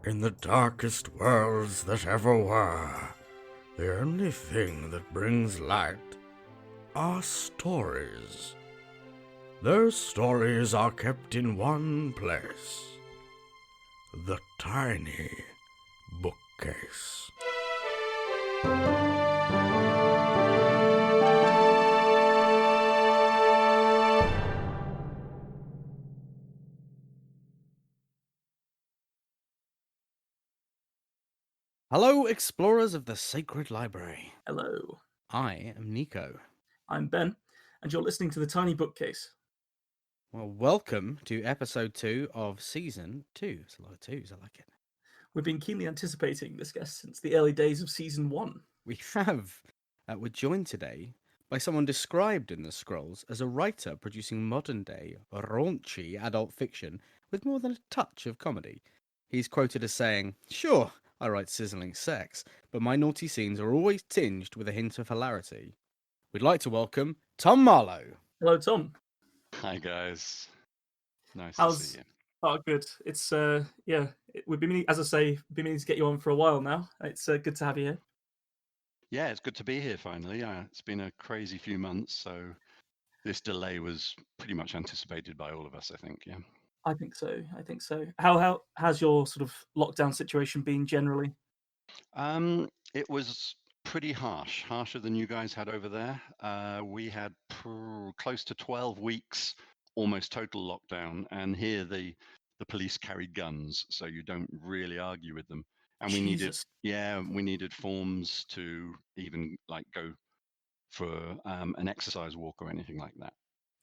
In the darkest worlds that ever were, the only thing that brings light are stories. Those stories are kept in one place, the tiny bookcase. Hello, explorers of the Sacred Library. Hello, I am Nico. I'm Ben, and you're listening to The Tiny Bookcase. Well, welcome to episode 2 of season 2. It's a lot of twos, I like it. We've been keenly anticipating this guest since the early days of season 1. We have. We're joined today by someone described in the scrolls as a writer producing modern-day, raunchy adult fiction with more than a touch of comedy. He's quoted as saying, "Sure, I write sizzling sex, but my naughty scenes are always tinged with a hint of hilarity." We'd like to welcome Tom Marlowe. Hello, Tom. Hi guys, nice to How's? see you. Oh, good. It's we've been meaning, as I say, been meaning to get you on for a while now. It's good to have you here. Yeah, it's good to be here finally. It's been a crazy few months, so this delay was pretty much anticipated by all of us, I think. Yeah. I think so. How has your sort of lockdown situation been generally? It was pretty harsh, harsher than you guys had over there. We had close to 12 weeks, almost total lockdown, and here the police carry guns, so you don't really argue with them. And we Jesus. needed forms to even like go for an exercise walk or anything like that.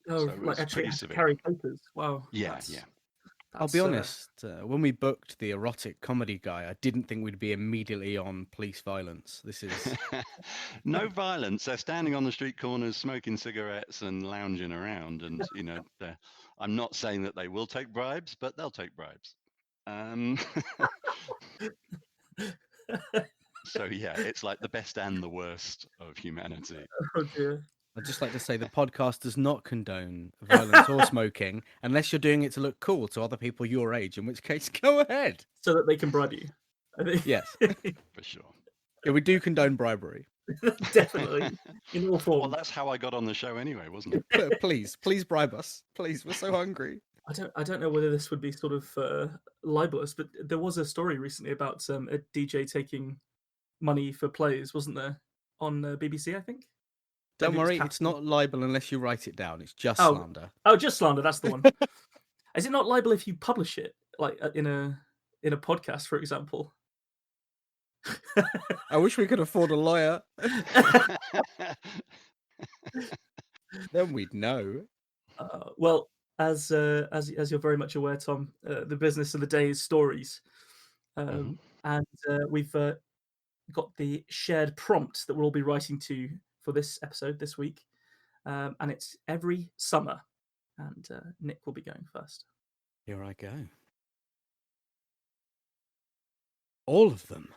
Oh, So it like was actually pretty have to severe. carry papers. Wow. Yeah. I'll be honest, when we booked the erotic comedy guy, I didn't think we'd be immediately on police violence. This is... No violence. They're standing on the street corners, smoking cigarettes and lounging around. And, I'm not saying that they will take bribes, but they'll take bribes. So, yeah, it's like the best and the worst of humanity. Oh dear. I'd just like to say the podcast does not condone violence or smoking unless you're doing it to look cool to other people your age, in which case, go ahead. So that they can bribe you. I think. Yes. For sure. Yeah, we do condone bribery. Definitely. In all forms. Well, that's how I got on the show anyway, wasn't it? Please bribe us. Please, we're so hungry. I don't know whether this would be sort of libelous, but there was a story recently about a DJ taking money for plays, wasn't there, on BBC? I think. Don't Maybe it was worry, it's not libel unless you write it down. It's just slander. Oh, just slander. That's the one. Is it not libel if you publish it, like in a podcast, for example? I wish we could afford a lawyer. Then we'd know. Well, as you're very much aware, Tom, the business of the day is stories, and we've got the shared prompt that we'll all be writing to for this episode this week, and it's every summer, and Nick will be going first. Here I go. All of them.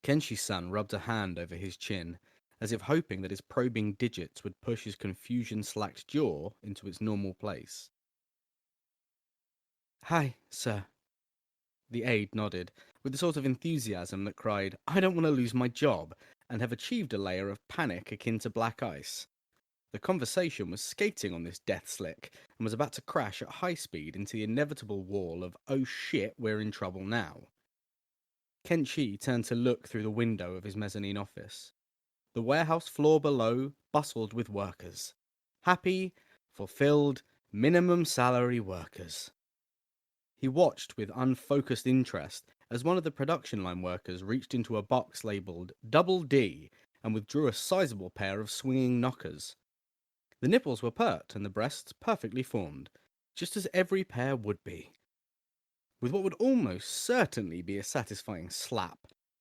Kenshi-san rubbed a hand over his chin, as if hoping that his probing digits would push his confusion-slacked jaw into its normal place. Hi, sir. The aide nodded, with the sort of enthusiasm that cried, I don't want to lose my job, and have achieved a layer of panic akin to black ice. The conversation was skating on this death slick, and was about to crash at high speed into the inevitable wall of, oh shit, we're in trouble now. Kenshi turned to look through the window of his mezzanine office. The warehouse floor below bustled with workers. Happy, fulfilled, minimum salary workers. He watched with unfocused interest as one of the production line workers reached into a box labelled Double D and withdrew a sizable pair of swinging knockers. The nipples were pert and the breasts perfectly formed, just as every pair would be. With what would almost certainly be a satisfying slap,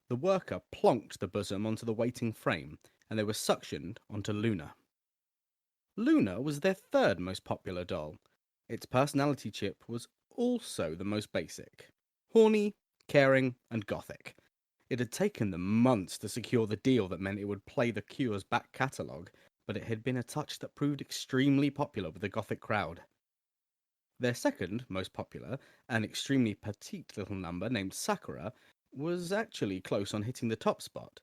the worker plonked the bosom onto the waiting frame, and they were suctioned onto Luna. Luna was their third most popular doll. Its personality chip was also the most basic. Horny, caring, and gothic. It had taken them months to secure the deal that meant it would play the Cure's back catalogue, but it had been a touch that proved extremely popular with the gothic crowd. Their second most popular, an extremely petite little number named Sakura, was actually close on hitting the top spot.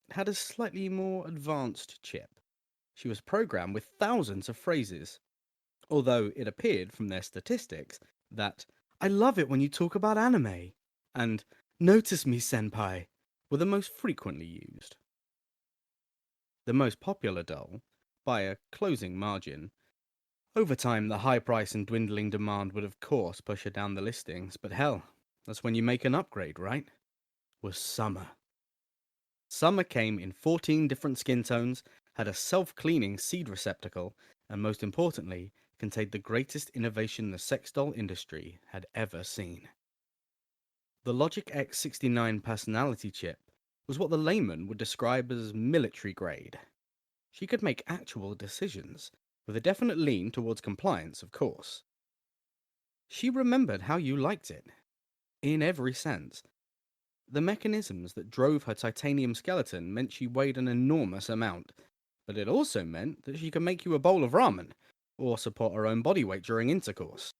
It had a slightly more advanced chip. She was programmed with thousands of phrases, although it appeared from their statistics that "I love it when you talk about anime" and "Notice me, senpai" were the most frequently used. The most popular doll, by a closing margin. Over time, the high price and dwindling demand would of course push her down the listings, but hell, that's when you make an upgrade, right? Was Summer. Summer came in 14 different skin tones, had a self-cleaning seed receptacle, and most importantly, contained the greatest innovation the sex doll industry had ever seen. The Logic X69 personality chip was what the layman would describe as military grade. She could make actual decisions, with a definite lean towards compliance, of course. She remembered how you liked it, in every sense. The mechanisms that drove her titanium skeleton meant she weighed an enormous amount, but it also meant that she could make you a bowl of ramen, or support her own body weight during intercourse.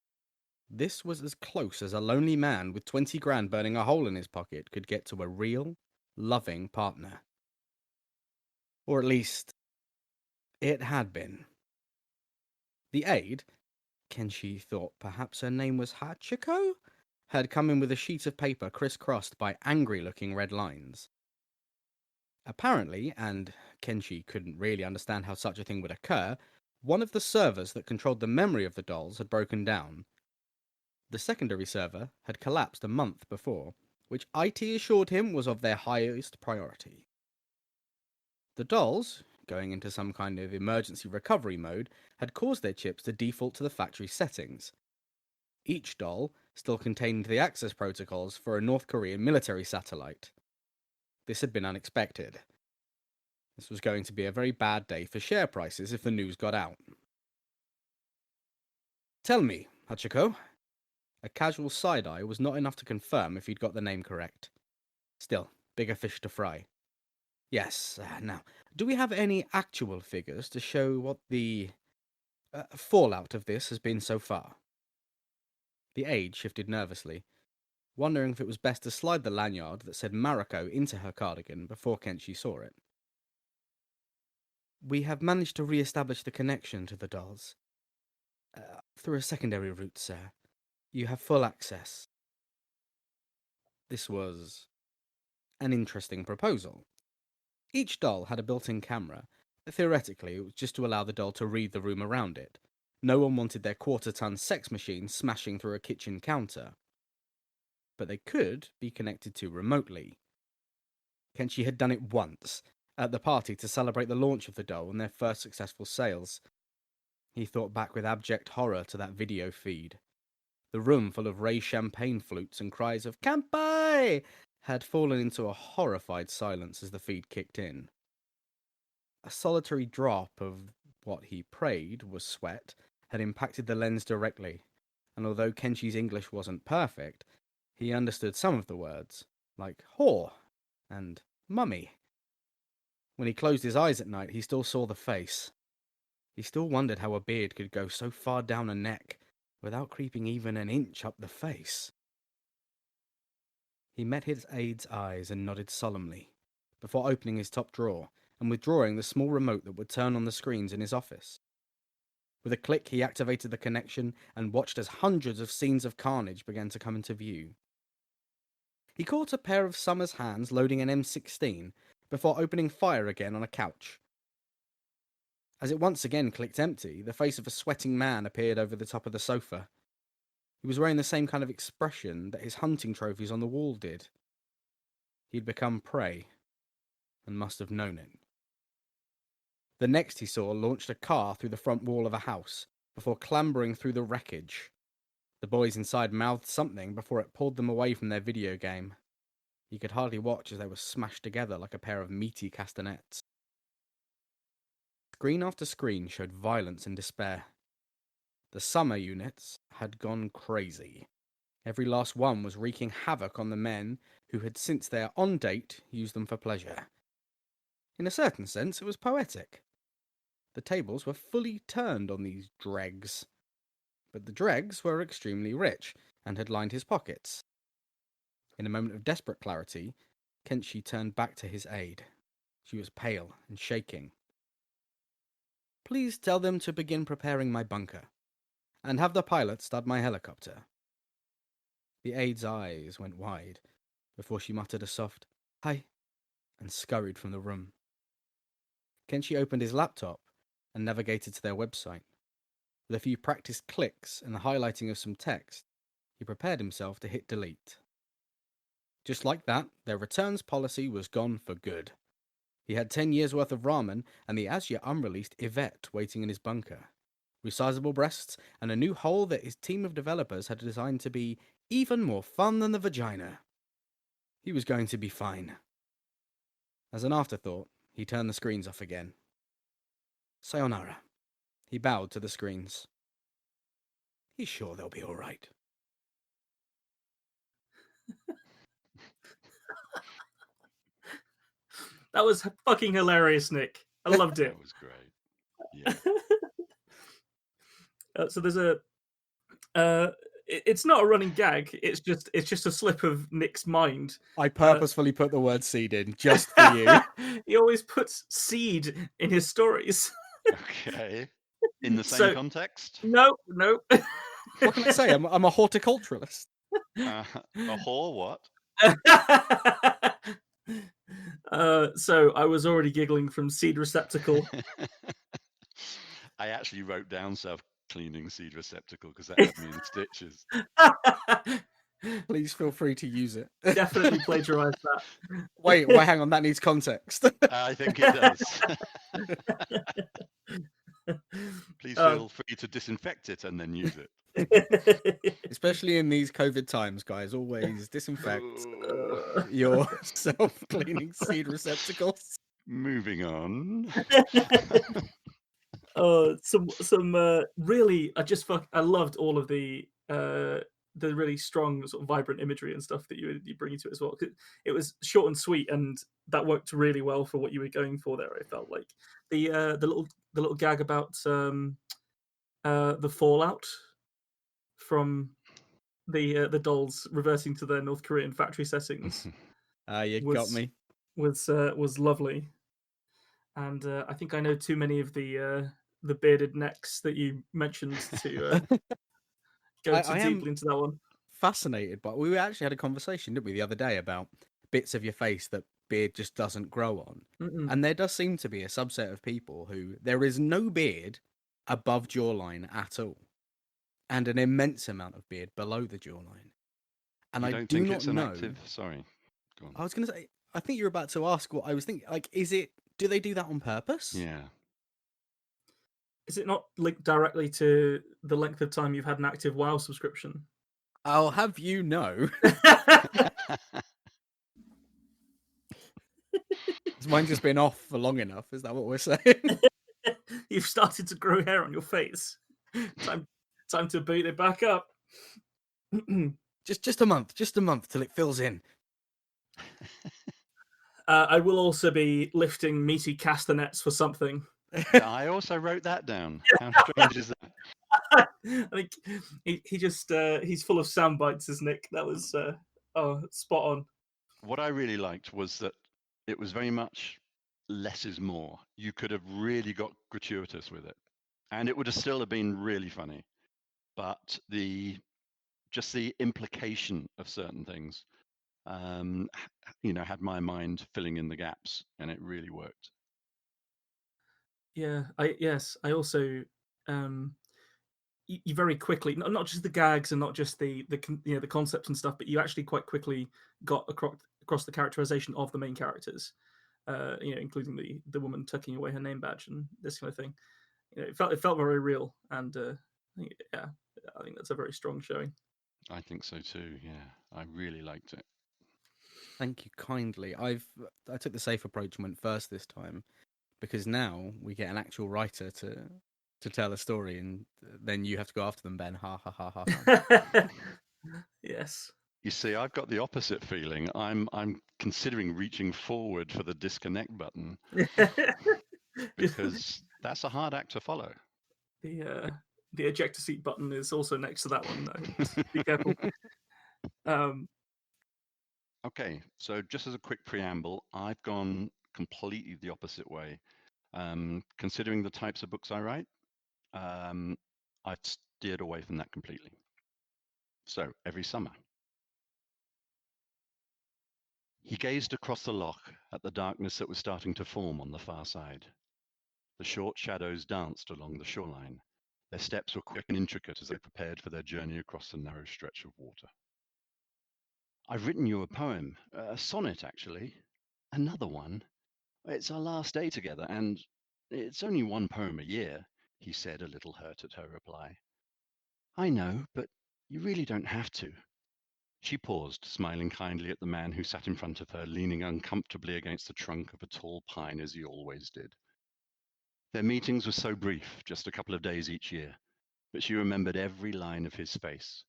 This was as close as a lonely man with 20 grand burning a hole in his pocket could get to a real, loving partner. Or at least, it had been. The aide, Kenshi thought perhaps her name was Hachiko, had come in with a sheet of paper crisscrossed by angry-looking red lines. Apparently, and Kenshi couldn't really understand how such a thing would occur, one of the servers that controlled the memory of the dolls had broken down. The secondary server had collapsed a month before, which IT assured him was of their highest priority. The dolls, going into some kind of emergency recovery mode, had caused their chips to default to the factory settings. Each doll still contained the access protocols for a North Korean military satellite. This had been unexpected. This was going to be a very bad day for share prices if the news got out. Tell me, Hachiko. A casual side-eye was not enough to confirm if he'd got the name correct. Still, bigger fish to fry. Yes, now, do we have any actual figures to show what the fallout of this has been so far? The aide shifted nervously, wondering if it was best to slide the lanyard that said Mariko into her cardigan before Kenshi saw it. We have managed to re-establish the connection to the dolls. Through a secondary route, sir. You have full access. This was an interesting proposal. Each doll had a built-in camera. Theoretically, it was just to allow the doll to read the room around it. No one wanted their quarter-ton sex machine smashing through a kitchen counter. But they could be connected to remotely. Kenshi had done it once, at the party to celebrate the launch of the doll and their first successful sales. He thought back with abject horror to that video feed. The room full of Ray champagne flutes and cries of "Kampai!" had fallen into a horrified silence as the feed kicked in. A solitary drop of what he prayed was sweat had impacted the lens directly, and although Kenshi's English wasn't perfect, he understood some of the words, like whore and mummy. When he closed his eyes at night, he still saw the face. He still wondered how a beard could go so far down a neck without creeping even an inch up the face. He met his aide's eyes and nodded solemnly, before opening his top drawer and withdrawing the small remote that would turn on the screens in his office. With a click, he activated the connection and watched as hundreds of scenes of carnage began to come into view. He caught a pair of Summer's hands loading an M16 before opening fire again on a couch. As it once again clicked empty, the face of a sweating man appeared over the top of the sofa. He was wearing the same kind of expression that his hunting trophies on the wall did. He'd become prey, and must have known it. The next he saw launched a car through the front wall of a house, before clambering through the wreckage. The boys inside mouthed something before it pulled them away from their video game. He could hardly watch as they were smashed together like a pair of meaty castanets. Screen after screen showed violence and despair. The Summer units had gone crazy. Every last one was wreaking havoc on the men who had since their on-date used them for pleasure. In a certain sense, it was poetic. The tables were fully turned on these dregs. but the dregs were extremely rich and had lined his pockets. In a moment of desperate clarity, Kenshi turned back to his aide. She was pale and shaking. Please tell them to begin preparing my bunker, and have the pilot start my helicopter. The aide's eyes went wide before she muttered a soft, "Hi," and scurried from the room. Kenshi opened his laptop and navigated to their website. With a few practiced clicks and the highlighting of some text, he prepared himself to hit delete. Just like that, their returns policy was gone for good. He had 10 years worth of ramen and the as yet unreleased Yvette waiting in his bunker. Resizable breasts and a new hole that his team of developers had designed to be even more fun than the vagina. He was going to be fine. As an afterthought, he turned the screens off again. Sayonara. He bowed to the screens. He's sure they'll be all right. That was fucking hilarious, Nick. I loved it. That was great. Yeah. So there's a. It's not a running gag. It's just a slip of Nick's mind. I purposefully put the word seed in just for you. He always puts seed in his stories. Okay. In the same So- context? No. What can I say? I'm a horticulturalist. A whore, what? So I was already giggling from seed receptacle. I actually wrote down self-cleaning seed receptacle because that had me in stitches. Please feel free to use it. Definitely plagiarized that. Wait, hang on, that needs context. I think it does. Please feel free to disinfect it and then use it. Especially in these COVID times, guys, always disinfect Ooh. your self-cleaning seed receptacles. Moving on. Some really, I loved all of the really strong sort of vibrant imagery and stuff that you bring into it as well. It was short and sweet, and that worked really well for what you were going for there. I felt like the little gag about the fallout from the dolls reverting to their North Korean factory settings You got me. was lovely, and I think I know too many of the bearded necks that you mentioned to go too deeply into that one. Fascinated, but we actually had a conversation, didn't we, the other day about bits of your face that beard just doesn't grow on. Mm-mm. And there does seem to be a subset of people who there is no beard above jawline at all, and an immense amount of beard below the jawline. And You I don't do think not it's an know. active? Sorry. Go on. I was going to say, I think you're about to ask what I was thinking. Like, do they do that on purpose? Yeah. Is it not linked directly to the length of time you've had an active WoW subscription? I'll have you know. Has mine just been off for long enough? Is that what we're saying? You've started to grow hair on your face. Time to beat it back up. just a month till it fills in. I will also be lifting meaty castanets for something. I also wrote that down. How strange is that? I think he just he's full of sound bites, is Nick. That was spot on. What I really liked was that it was very much less is more. You could have really got gratuitous with it, and it would have still have been really funny. But the implication of certain things, had my mind filling in the gaps, and it really worked. Yeah, I also you very quickly, not just the gags and not just the concepts and stuff, but you actually quite quickly got across the characterization of the main characters, including the woman tucking away her name badge and this kind of thing. It felt very real, and I think that's a very strong showing. I think so too. Yeah, I really liked it. Thank you kindly. I took the safe approach and went first this time, because now we get an actual writer to tell a story, and then you have to go after them, Ben. Ha ha ha ha. ha. Yes. You see, I've got the opposite feeling. I'm considering reaching forward for the disconnect button, the, 'cause- because that's a hard act to follow. the ejector seat button is also next to that one. Just be careful. Okay, so just as a quick preamble, I've gone completely the opposite way. Considering the types of books I write, I've steered away from that completely. So every summer. He gazed across the loch at the darkness that was starting to form on the far side. The short shadows danced along the shoreline. Their steps were quick and intricate as they prepared for their journey across the narrow stretch of water. I've written you a poem, a sonnet actually, another one. It's our last day together, and it's only one poem a year, he said, a little hurt at her reply. I know, but you really don't have to. She paused, smiling kindly at the man who sat in front of her, leaning uncomfortably against the trunk of a tall pine as he always did. Their meetings were so brief, just a couple of days each year, but she remembered every line of his face,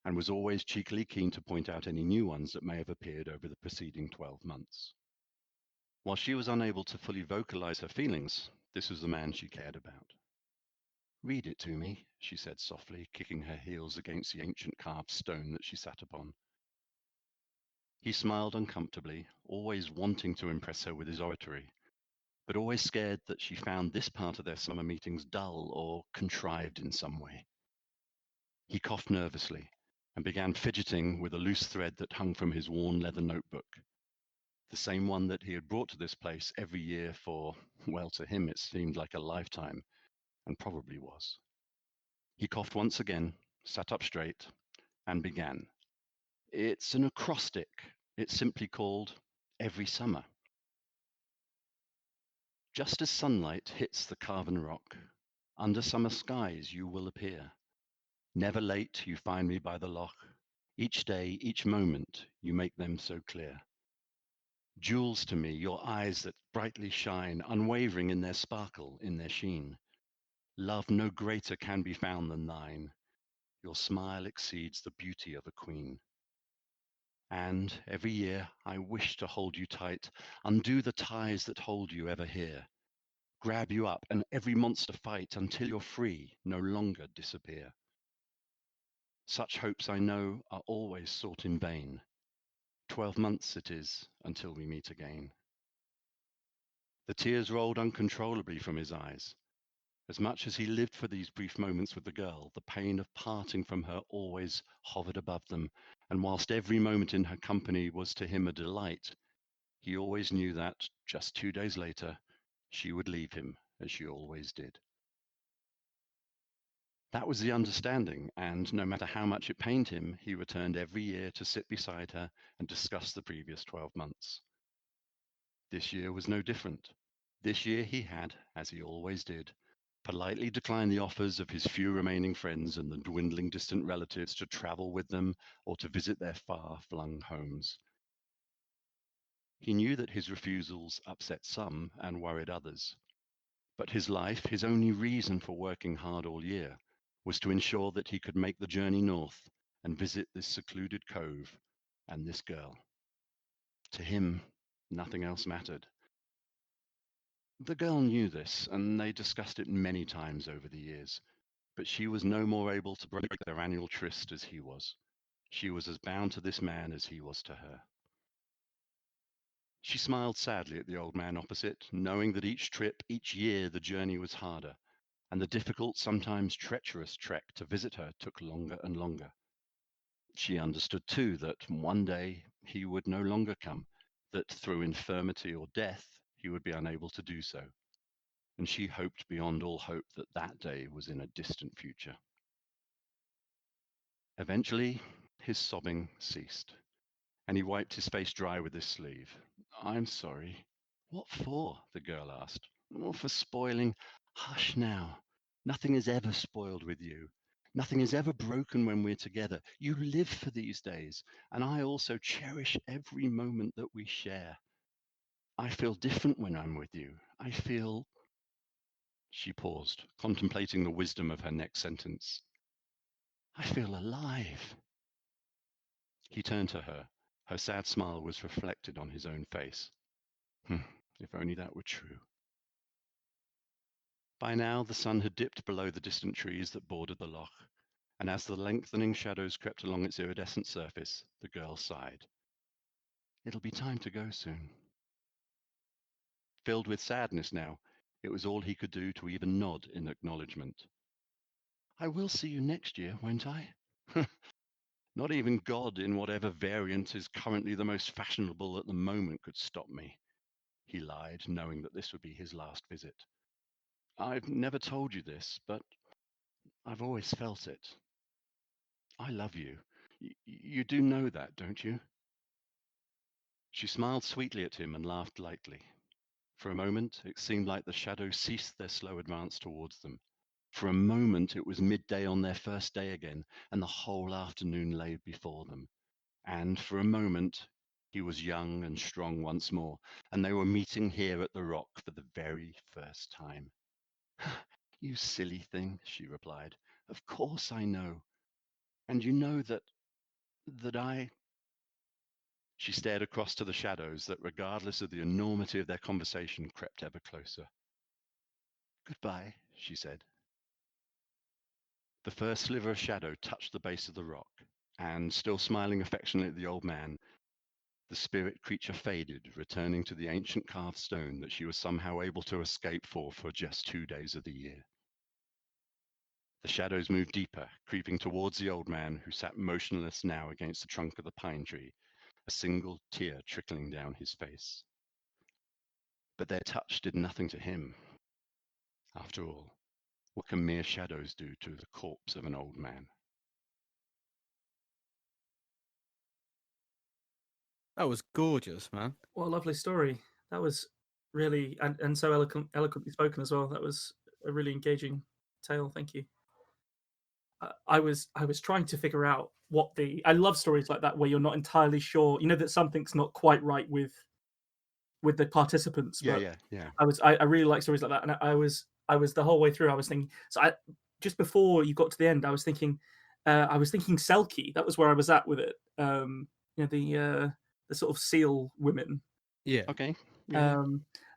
and was always cheekily keen to point out any new ones that may have appeared over the preceding 12 months. While she was unable to fully vocalize her feelings, this was the man she cared about. Read it to me, she said softly, kicking her heels against the ancient carved stone that she sat upon. He smiled uncomfortably, always wanting to impress her with his oratory, but always scared that she found this part of their summer meetings dull or contrived in some way. He coughed nervously and began fidgeting with a loose thread that hung from his worn leather notebook, the same one that he had brought to this place every year for, well, to him it seemed like a lifetime, and probably was. He coughed once again, sat up straight, and began. It's an acrostic. It's simply called Every Summer. Just as sunlight hits the carven rock, under summer skies you will appear. Never late you find me by the loch. Each day, each moment, you make them so clear. Jewels to me, your eyes that brightly shine, unwavering in their sparkle, in their sheen. Love no greater can be found than thine. Your smile exceeds the beauty of a queen. And every year I wish to hold you tight, undo the ties that hold you ever here. Grab you up and every monster fight until you're free, no longer disappear. Such hopes I know are always sought in vain. 12 months it is until we meet again. The tears rolled uncontrollably from his eyes. As much as he lived for these brief moments with the girl, the pain of parting from her always hovered above them, and whilst every moment in her company was to him a delight, he always knew that, just 2 days later, she would leave him, as she always did. That was the understanding, and no matter how much it pained him, he returned every year to sit beside her and discuss the previous 12 months. This year was no different. This year he had, as he always did, politely declined the offers of his few remaining friends and the dwindling distant relatives to travel with them or to visit their far-flung homes. He knew that his refusals upset some and worried others. But his life, his only reason for working hard all year, was to ensure that he could make the journey north and visit this secluded cove and this girl. To him, nothing else mattered. The girl knew this, and they discussed it many times over the years, but she was no more able to break their annual tryst as he was. She was as bound to this man as he was to her. She smiled sadly at the old man opposite, knowing that each trip, each year, the journey was harder, and the difficult, sometimes treacherous trek to visit her took longer and longer. She understood too that one day he would no longer come, that through infirmity or death he would be unable to do so, and she hoped beyond all hope that that day was in a distant future. Eventually, his sobbing ceased, and he wiped his face dry with his sleeve. I'm sorry. What for? The girl asked. Oh, for spoiling. Hush now. Nothing is ever spoiled with you. Nothing is ever broken when we're together. You live for these days, and I also cherish every moment that we share. I feel different when I'm with you. I feel. She paused, contemplating the wisdom of her next sentence. I feel alive. He turned to her. Her sad smile was reflected on his own face. If only that were true. By now, the sun had dipped below the distant trees that bordered the loch, and as the lengthening shadows crept along its iridescent surface, the girl sighed. It'll be time to go soon. Filled with sadness now, it was all he could do to even nod in acknowledgement. I will see you next year, won't I? Not even God, in whatever variant is currently the most fashionable at the moment, could stop me. He lied, knowing that this would be his last visit. I've never told you this, but I've always felt it. I love you. You do know that, don't you? She smiled sweetly at him and laughed lightly. For a moment, it seemed like the shadows ceased their slow advance towards them. For a moment, it was midday on their first day again, and the whole afternoon lay before them. And for a moment, he was young and strong once more, and they were meeting here at the rock for the very first time. You silly thing, she replied. Of course I know. And you know that I. She stared across to the shadows that, regardless of the enormity of their conversation, crept ever closer. Goodbye, she said. The first sliver of shadow touched the base of the rock, and, still smiling affectionately at the old man, the spirit creature faded, returning to the ancient carved stone that she was somehow able to escape for just 2 days of the year. The shadows moved deeper, creeping towards the old man, who sat motionless now against the trunk of the pine tree, a single tear trickling down his face. But their touch did nothing to him. After all, what can mere shadows do to the corpse of an old man? That was gorgeous, man. What a lovely story. That was really and so eloquently spoken as well. That was a really engaging tale. Thank you. I was trying to figure out what the I love stories like that where you're not entirely sure. You know that something's not quite right with the participants, Yeah, but yeah. I really like stories like that, and I was the whole way through. I was thinking just before you got to the end, I was thinking Selkie. That was where I was at with it. You know the sort of seal women. Yeah. Okay. Yeah.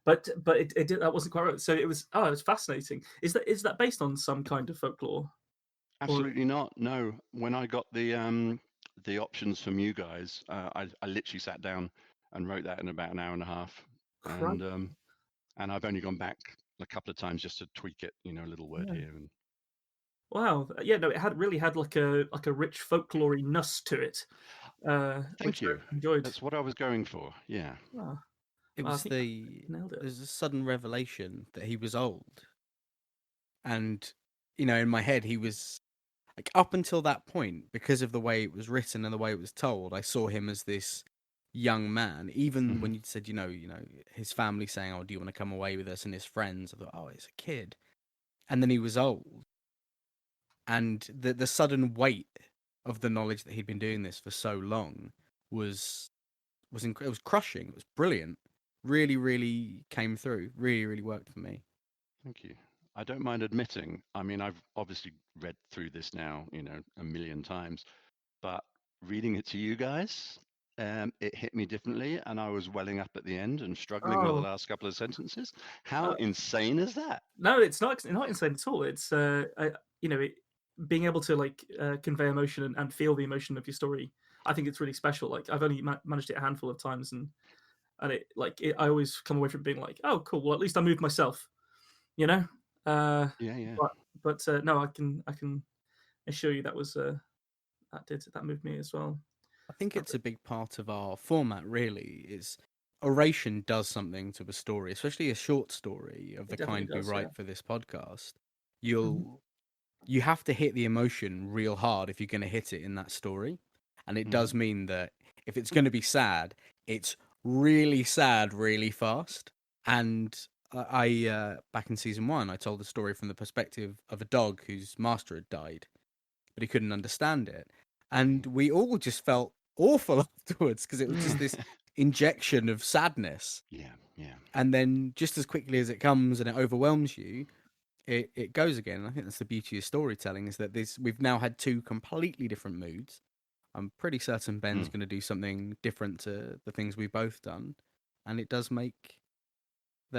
But it did, that wasn't quite right. So it was it was fascinating. Is that based on some kind of folklore? Absolutely not. No. When I got the options from you guys, I literally sat down and wrote that in about an hour and a half, Crap. and I've only gone back a couple of times just to tweak it, you know, a little word Yeah. here and Wow. Yeah. No, it really had like a rich folklory-ness to it, thank which I you. enjoyed. That's what I was going for. Yeah. Wow. It Well, I was think I nailed it. there's a sudden revelation that he was old. And, you know, in my head, he was like, up until that point, because of the way it was written and the way it was told, I saw him as this young man. Even Mhm. when you said, his family saying, "Oh, do you want to come away with us?" and his friends, I thought, "Oh, he's a kid." And then he was old, and the sudden weight of the knowledge that he'd been doing this for so long it was crushing. It was brilliant. Really, really came through. Really, really worked for me. Thank you. I don't mind admitting, I mean, I've obviously read through this now, you know, a million times, but reading it to you guys, it hit me differently, and I was welling up at the end and struggling with the Oh, last couple of sentences. How uh, insane is that? no, it's not insane at all. It's being able to like convey emotion and feel the emotion of your story. I think it's really special. Like I've only managed it a handful of times, and I always come away from being like, oh, cool. Well, at least I moved myself. You know. Uh, Yeah, yeah. but no, I can assure you that was that moved me as well. I think it's Lovely. a big part of our format, really, is oration does something to a story, especially a short story of It the definitely kind we does. Yeah. write for this podcast. Mhm. You have to hit the emotion real hard if you're going to hit it in that story. And it does Mm. mean that if it's going to be sad, it's really sad really fast. And back in season 1, I told the story from the perspective of a dog whose master had died, but he couldn't understand it. And we all just felt awful afterwards because it was just this injection of sadness. Yeah, yeah. And then just as quickly as it comes and it overwhelms you, it goes again. And I think that's the beauty of storytelling, is that we've now had two completely different moods. I'm pretty certain Ben's Mm. going to do something different to the things we've both done, and it does make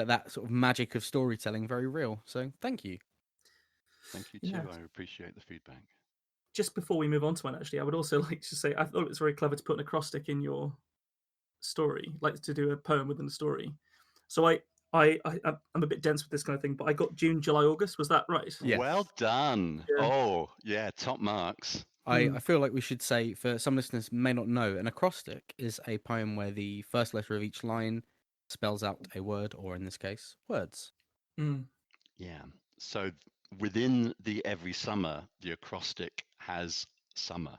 that sort of magic of storytelling very real. So thank you. Thank you Yeah. too. I appreciate the feedback. Just before we move on to one, actually, I would also like to say I thought it was very clever to put an acrostic in your story, like to do a poem within the story. So I'm a bit dense with this kind of thing, but I got June, July, August. Was that right? Yes. Well done. Yeah. Oh, yeah, top marks. I feel like we should say, for some listeners may not know, an acrostic is a poem where the first letter of each line spells out a word, or in this case, words. Mm. Yeah. So within the every summer, the acrostic has summer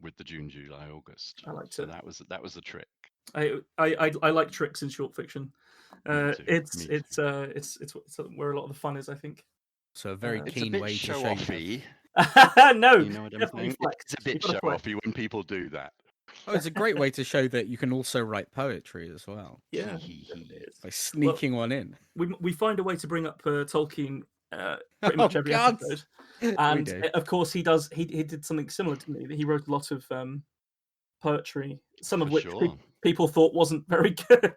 with the June, July, August. I liked So it. that was the trick. I like tricks in short fiction. Me too. It's Me too. it's where a lot of the fun is, I think. So a very It's a keen bit way to show show offy. No, You know what I'm definitely saying? flex. It's a bit You've gotta show flex. offy when people do that. Oh, it's a great way to show that you can also write poetry as well Yeah, Hee, hee, hee. it is. by sneaking one in. We find a way to bring up Tolkien pretty much Oh, every God. episode, We and do. of course he does. He did something similar to me. He wrote a lot of poetry, some of For which sure. people thought wasn't very good.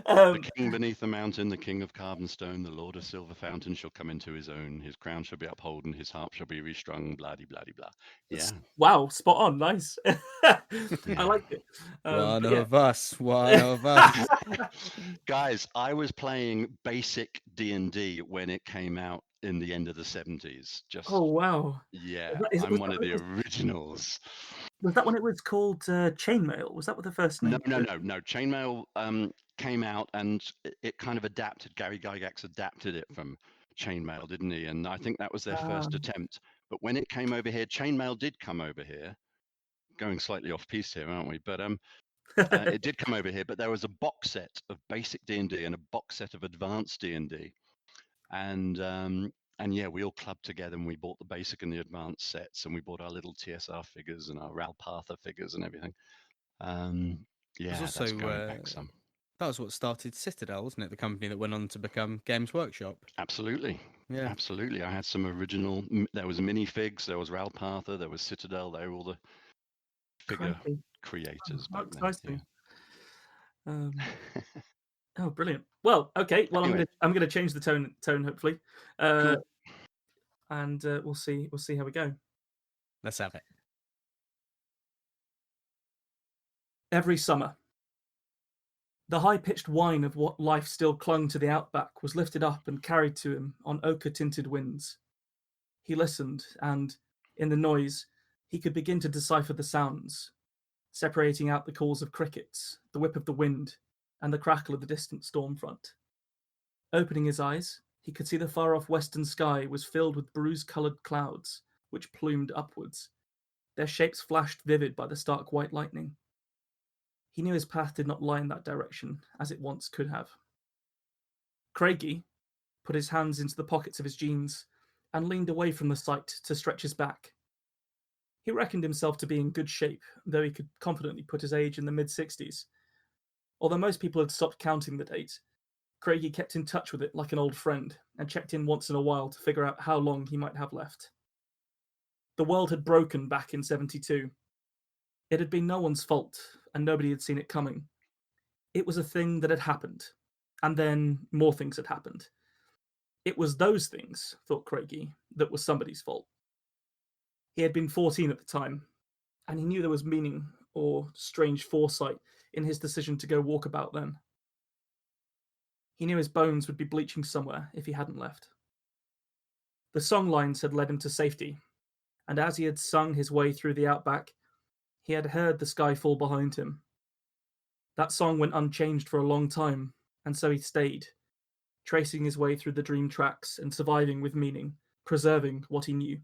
The king beneath the mountain, the king of carven stone, the lord of silver fountain shall come into his own. His crown shall be upholden, his harp shall be restrung, blah de blah de blah. Yeah. Wow, spot on, nice. I liked it. One but yeah. of us, one of us. Guys, I was playing basic D&D when it came out in the end of the 70s. Just Oh wow. yeah, Was I'm one that of the originals. Was that when it was called Chainmail? Was that what the first name? No. Chainmail came out and it kind of adapted. Gary Gygax adapted it from Chainmail, didn't he? And I think that was their first attempt. But when it came over here, Chainmail did come over here. Going slightly off piece here, aren't we? But it did come over here. But there was a box set of basic D&D and a box set of advanced D&D, and yeah, we all clubbed together and we bought the basic and the advanced sets, and we bought our little TSR figures and our Ralpatha figures and everything. Yeah, also, that's going back some. That was what started Citadel, wasn't it? The company that went on to become Games Workshop. Absolutely. Yeah. Absolutely. I had some original, there was minifigs, there was Ralpatha, there was Citadel, they were all the figure creators back exciting. then. Oh, brilliant. Well, okay. Well, Anyway. I'm gonna change the tone hopefully. Cool. And we'll see how we go. Let's have it. Every summer, the high-pitched whine of what life still clung to the outback was lifted up and carried to him on ochre-tinted winds. He listened, and, in the noise, he could begin to decipher the sounds, separating out the calls of crickets, the whip of the wind, and the crackle of the distant storm front. Opening his eyes, he could see the far-off western sky was filled with bruise-coloured clouds, which plumed upwards, their shapes flashed vivid by the stark white lightning. He knew his path did not lie in that direction, as it once could have. Craigie put his hands into the pockets of his jeans and leaned away from the sight to stretch his back. He reckoned himself to be in good shape, though he could confidently put his age in the mid-60s. Although most people had stopped counting the date, Craigie kept in touch with it like an old friend and checked in once in a while to figure out how long he might have left. The world had broken back in 72. It had been no one's fault, and nobody had seen it coming. It was a thing that had happened, and then more things had happened. It was those things, thought Craigie, that was somebody's fault. He had been 14 at the time, and he knew there was meaning or strange foresight in his decision to go walkabout then. He knew his bones would be bleaching somewhere if he hadn't left. The song lines had led him to safety, and as he had sung his way through the outback, he had heard the sky fall behind him. That song went unchanged for a long time, and so he stayed, tracing his way through the dream tracks and surviving with meaning, preserving what he knew.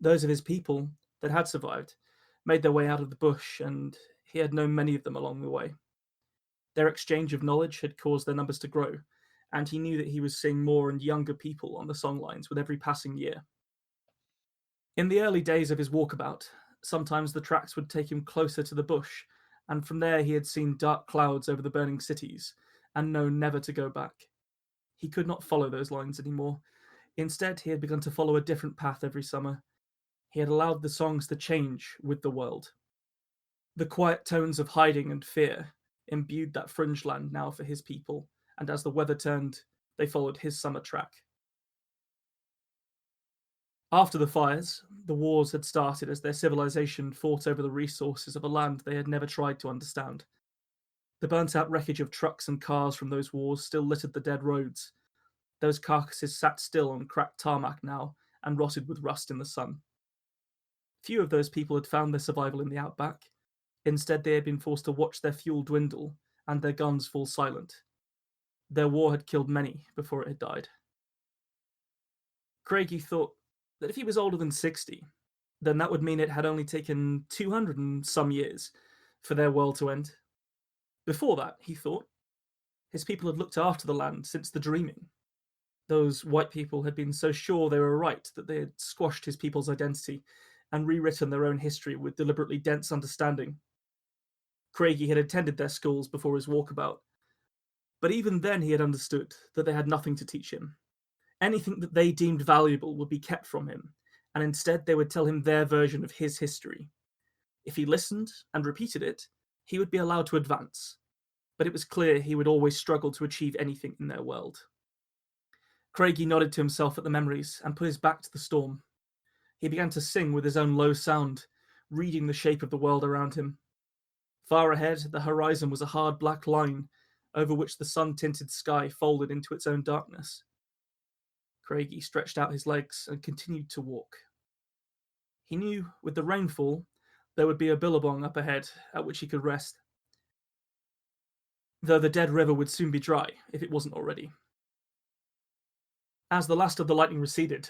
Those of his people that had survived made their way out of the bush, and he had known many of them along the way. Their exchange of knowledge had caused their numbers to grow, and he knew that he was seeing more and younger people on the song lines with every passing year. In the early days of his walkabout, sometimes the tracks would take him closer to the bush, and from there he had seen dark clouds over the burning cities, and known never to go back. He could not follow those lines anymore. Instead, he had begun to follow a different path every summer. He had allowed the songs to change with the world. The quiet tones of hiding and fear, imbued that fringe land now for his people, and as the weather turned, they followed his summer track. After the fires, the wars had started as their civilization fought over the resources of a land they had never tried to understand. The burnt-out wreckage of trucks and cars from those wars still littered the dead roads. Those carcasses sat still on cracked tarmac now and rotted with rust in the sun. Few of those people had found their survival in the outback. Instead, they had been forced to watch their fuel dwindle and their guns fall silent. Their war had killed many before it had died. Craigie thought that if he was older than 60, then that would mean it had only taken 200 and some years for their world to end. Before that, he thought, his people had looked after the land since the dreaming. Those white people had been so sure they were right that they had squashed his people's identity and rewritten their own history with deliberately dense understanding. Craigie had attended their schools before his walkabout, but even then he had understood that they had nothing to teach him. Anything that they deemed valuable would be kept from him, and instead they would tell him their version of his history. If he listened and repeated it, he would be allowed to advance, but it was clear he would always struggle to achieve anything in their world. Craigie nodded to himself at the memories and put his back to the storm. He began to sing with his own low sound, reading the shape of the world around him. Far ahead, the horizon was a hard black line over which the sun-tinted sky folded into its own darkness. Craigie stretched out his legs and continued to walk. He knew, with the rainfall, there would be a billabong up ahead at which he could rest, though the dead river would soon be dry if it wasn't already. As the last of the lightning receded,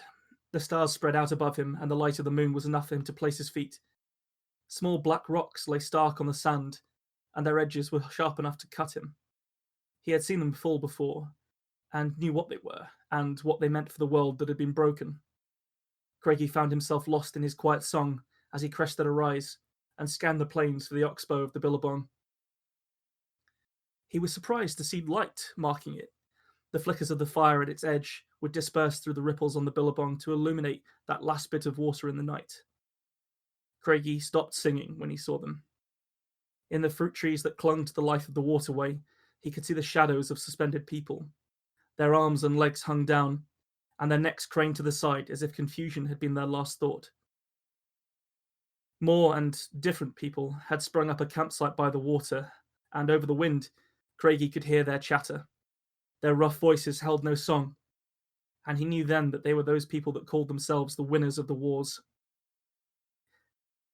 the stars spread out above him and the light of the moon was enough for him to place his feet. Small black rocks lay stark on the sand, and their edges were sharp enough to cut him. He had seen them fall before, and knew what they were, and what they meant for the world that had been broken. Craigie found himself lost in his quiet song as he crested a rise and scanned the plains for the oxbow of the billabong. He was surprised to see light marking it. The flickers of the fire at its edge would disperse through the ripples on the billabong to illuminate that last bit of water in the night. Craigie stopped singing when he saw them. In the fruit trees that clung to the life of the waterway, he could see the shadows of suspended people. Their arms and legs hung down, and their necks craned to the side as if confusion had been their last thought. More and different people had sprung up a campsite by the water, and over the wind, Craigie could hear their chatter. Their rough voices held no song, and he knew then that they were those people that called themselves the winners of the wars.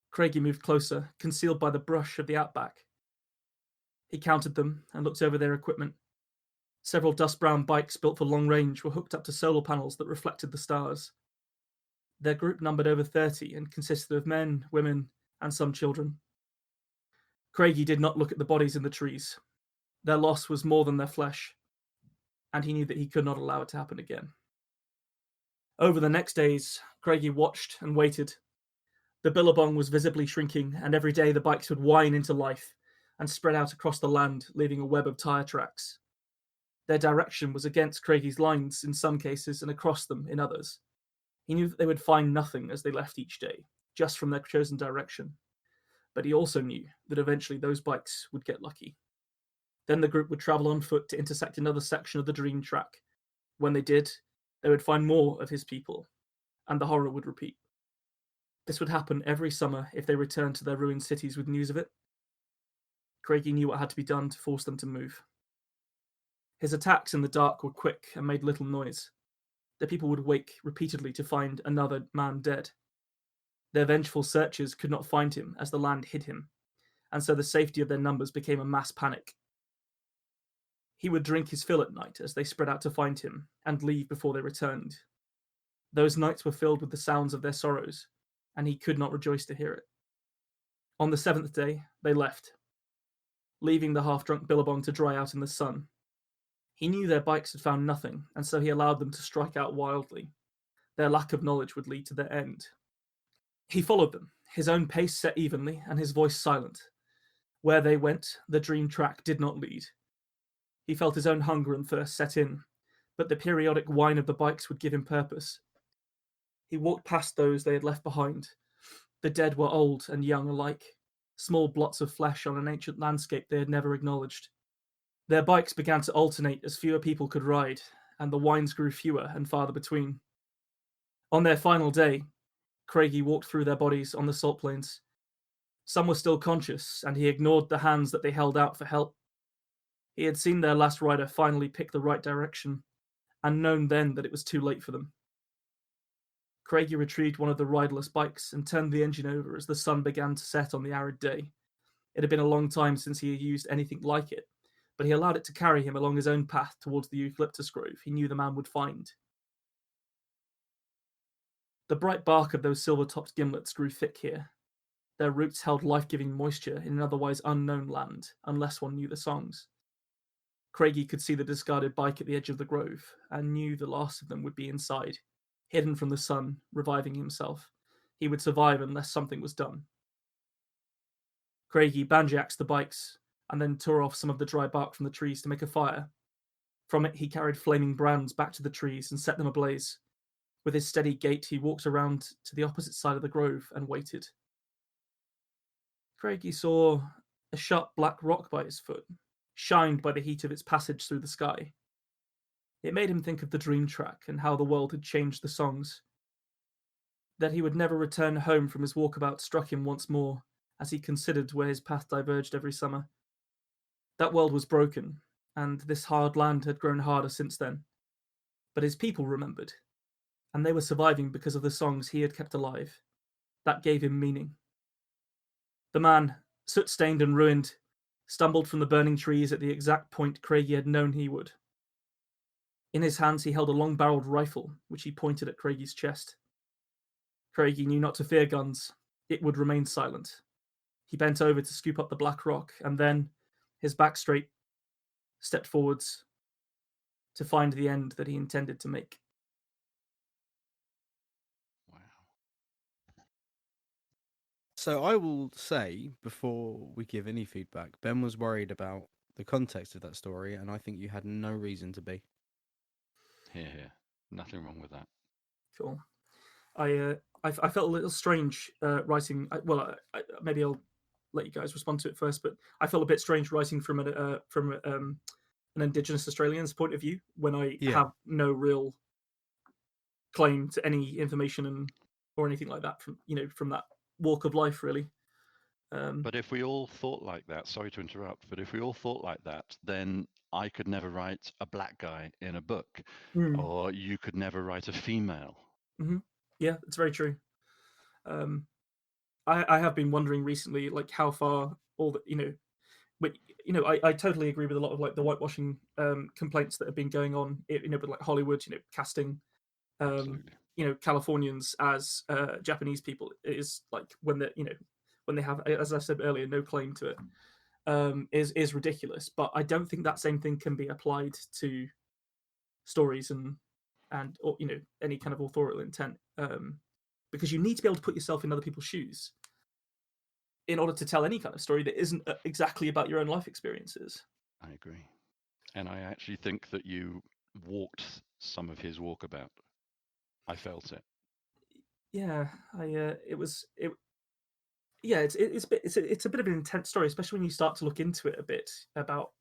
Craigie moved closer, concealed by the brush of the outback. He counted them and looked over their equipment. Several dust-brown bikes built for long range were hooked up to solar panels that reflected the stars. Their group numbered over 30 and consisted of men, women, and some children. Craigie did not look at the bodies in the trees. Their loss was more than their flesh, and he knew that he could not allow it to happen again. Over the next days, Craigie watched and waited. The billabong was visibly shrinking, and every day the bikes would whine into life and spread out across the land, leaving a web of tyre tracks. Their direction was against Craigie's lines in some cases and across them in others. He knew that they would find nothing as they left each day, just from their chosen direction. But he also knew that eventually those bikes would get lucky. Then the group would travel on foot to intersect another section of the dream track. When they did, they would find more of his people, and the horror would repeat. This would happen every summer if they returned to their ruined cities with news of it. Craigie knew what had to be done to force them to move. His attacks in the dark were quick and made little noise. The people would wake repeatedly to find another man dead. Their vengeful searchers could not find him as the land hid him, and so the safety of their numbers became a mass panic. He would drink his fill at night as they spread out to find him, and leave before they returned. Those nights were filled with the sounds of their sorrows, and he could not rejoice to hear it. On the 7th day, they left, leaving the half-drunk billabong to dry out in the sun. He knew their bikes had found nothing, and so he allowed them to strike out wildly. Their lack of knowledge would lead to their end. He followed them, his own pace set evenly, and his voice silent. Where they went, the dream track did not lead. He felt his own hunger and thirst set in, but the periodic whine of the bikes would give him purpose. He walked past those they had left behind. The dead were old and young alike. small blots of flesh on an ancient landscape they had never acknowledged. Their bikes began to alternate as fewer people could ride, and the wines grew fewer and farther between. On their final day, Craigie walked through their bodies on the salt plains. Some were still conscious, and he ignored the hands that they held out for help. He had seen their last rider finally pick the right direction, and known then that it was too late for them. Craigie retrieved one of the riderless bikes and turned the engine over as the sun began to set on the arid day. It had been a long time since he had used anything like it, but he allowed it to carry him along his own path towards the eucalyptus grove he knew the man would find. The bright bark of those silver-topped gimlets grew thick here. Their roots held life-giving moisture in an otherwise unknown land, unless one knew the songs. Craigie could see the discarded bike at the edge of the grove, and knew the last of them would be inside, hidden from the sun, reviving himself. He would survive unless something was done. Craigie banjaxed the bikes, and then tore off some of the dry bark from the trees to make a fire. From it he carried flaming brands back to the trees and set them ablaze. With his steady gait he walked around to the opposite side of the grove and waited. Craigie saw a sharp black rock by his foot, shined by the heat of its passage through the sky. It made him think of the dream track and how the world had changed the songs. That he would never return home from his walkabout struck him once more, as he considered where his path diverged every summer. That world was broken, and this hard land had grown harder since then. But his people remembered, and they were surviving because of the songs he had kept alive. That gave him meaning. The man, soot-stained and ruined, stumbled from the burning trees at the exact point Craigie had known he would. In his hands he held a long-barreled rifle, which he pointed at Craigie's chest. Craigie knew not to fear guns. It would remain silent. He bent over to scoop up the black rock, and then, his back straight, stepped forwards to find the end that he intended to make. Wow. So I will say, before we give any feedback, Ben was worried about the context of that story, and I think you had no reason to be. Here. Nothing wrong with that. Cool. I felt a little strange writing. Maybe I'll let you guys respond to it first, but I felt a bit strange writing from an Indigenous Australian's point of view when I have no real claim to any information or anything like that from that walk of life, really. But if we all thought like that, sorry to interrupt, but if we all thought like that, then I could never write a black guy in a book, or you could never write a female. Mm-hmm. Yeah, it's very true. I have been wondering recently, like how far all the I totally agree with a lot of like the whitewashing complaints that have been going on, with like Hollywood, casting, Californians as Japanese people is like when they have, as I said earlier, no claim to it, is ridiculous. But I don't think that same thing can be applied to stories and or any kind of authorial intent, because you need to be able to put yourself in other people's shoes in order to tell any kind of story that isn't exactly about your own life experiences. I agree. And I actually think that you walked some of his walkabout. I felt it. Yeah, it's a bit of an intense story, especially when you start to look into it a bit about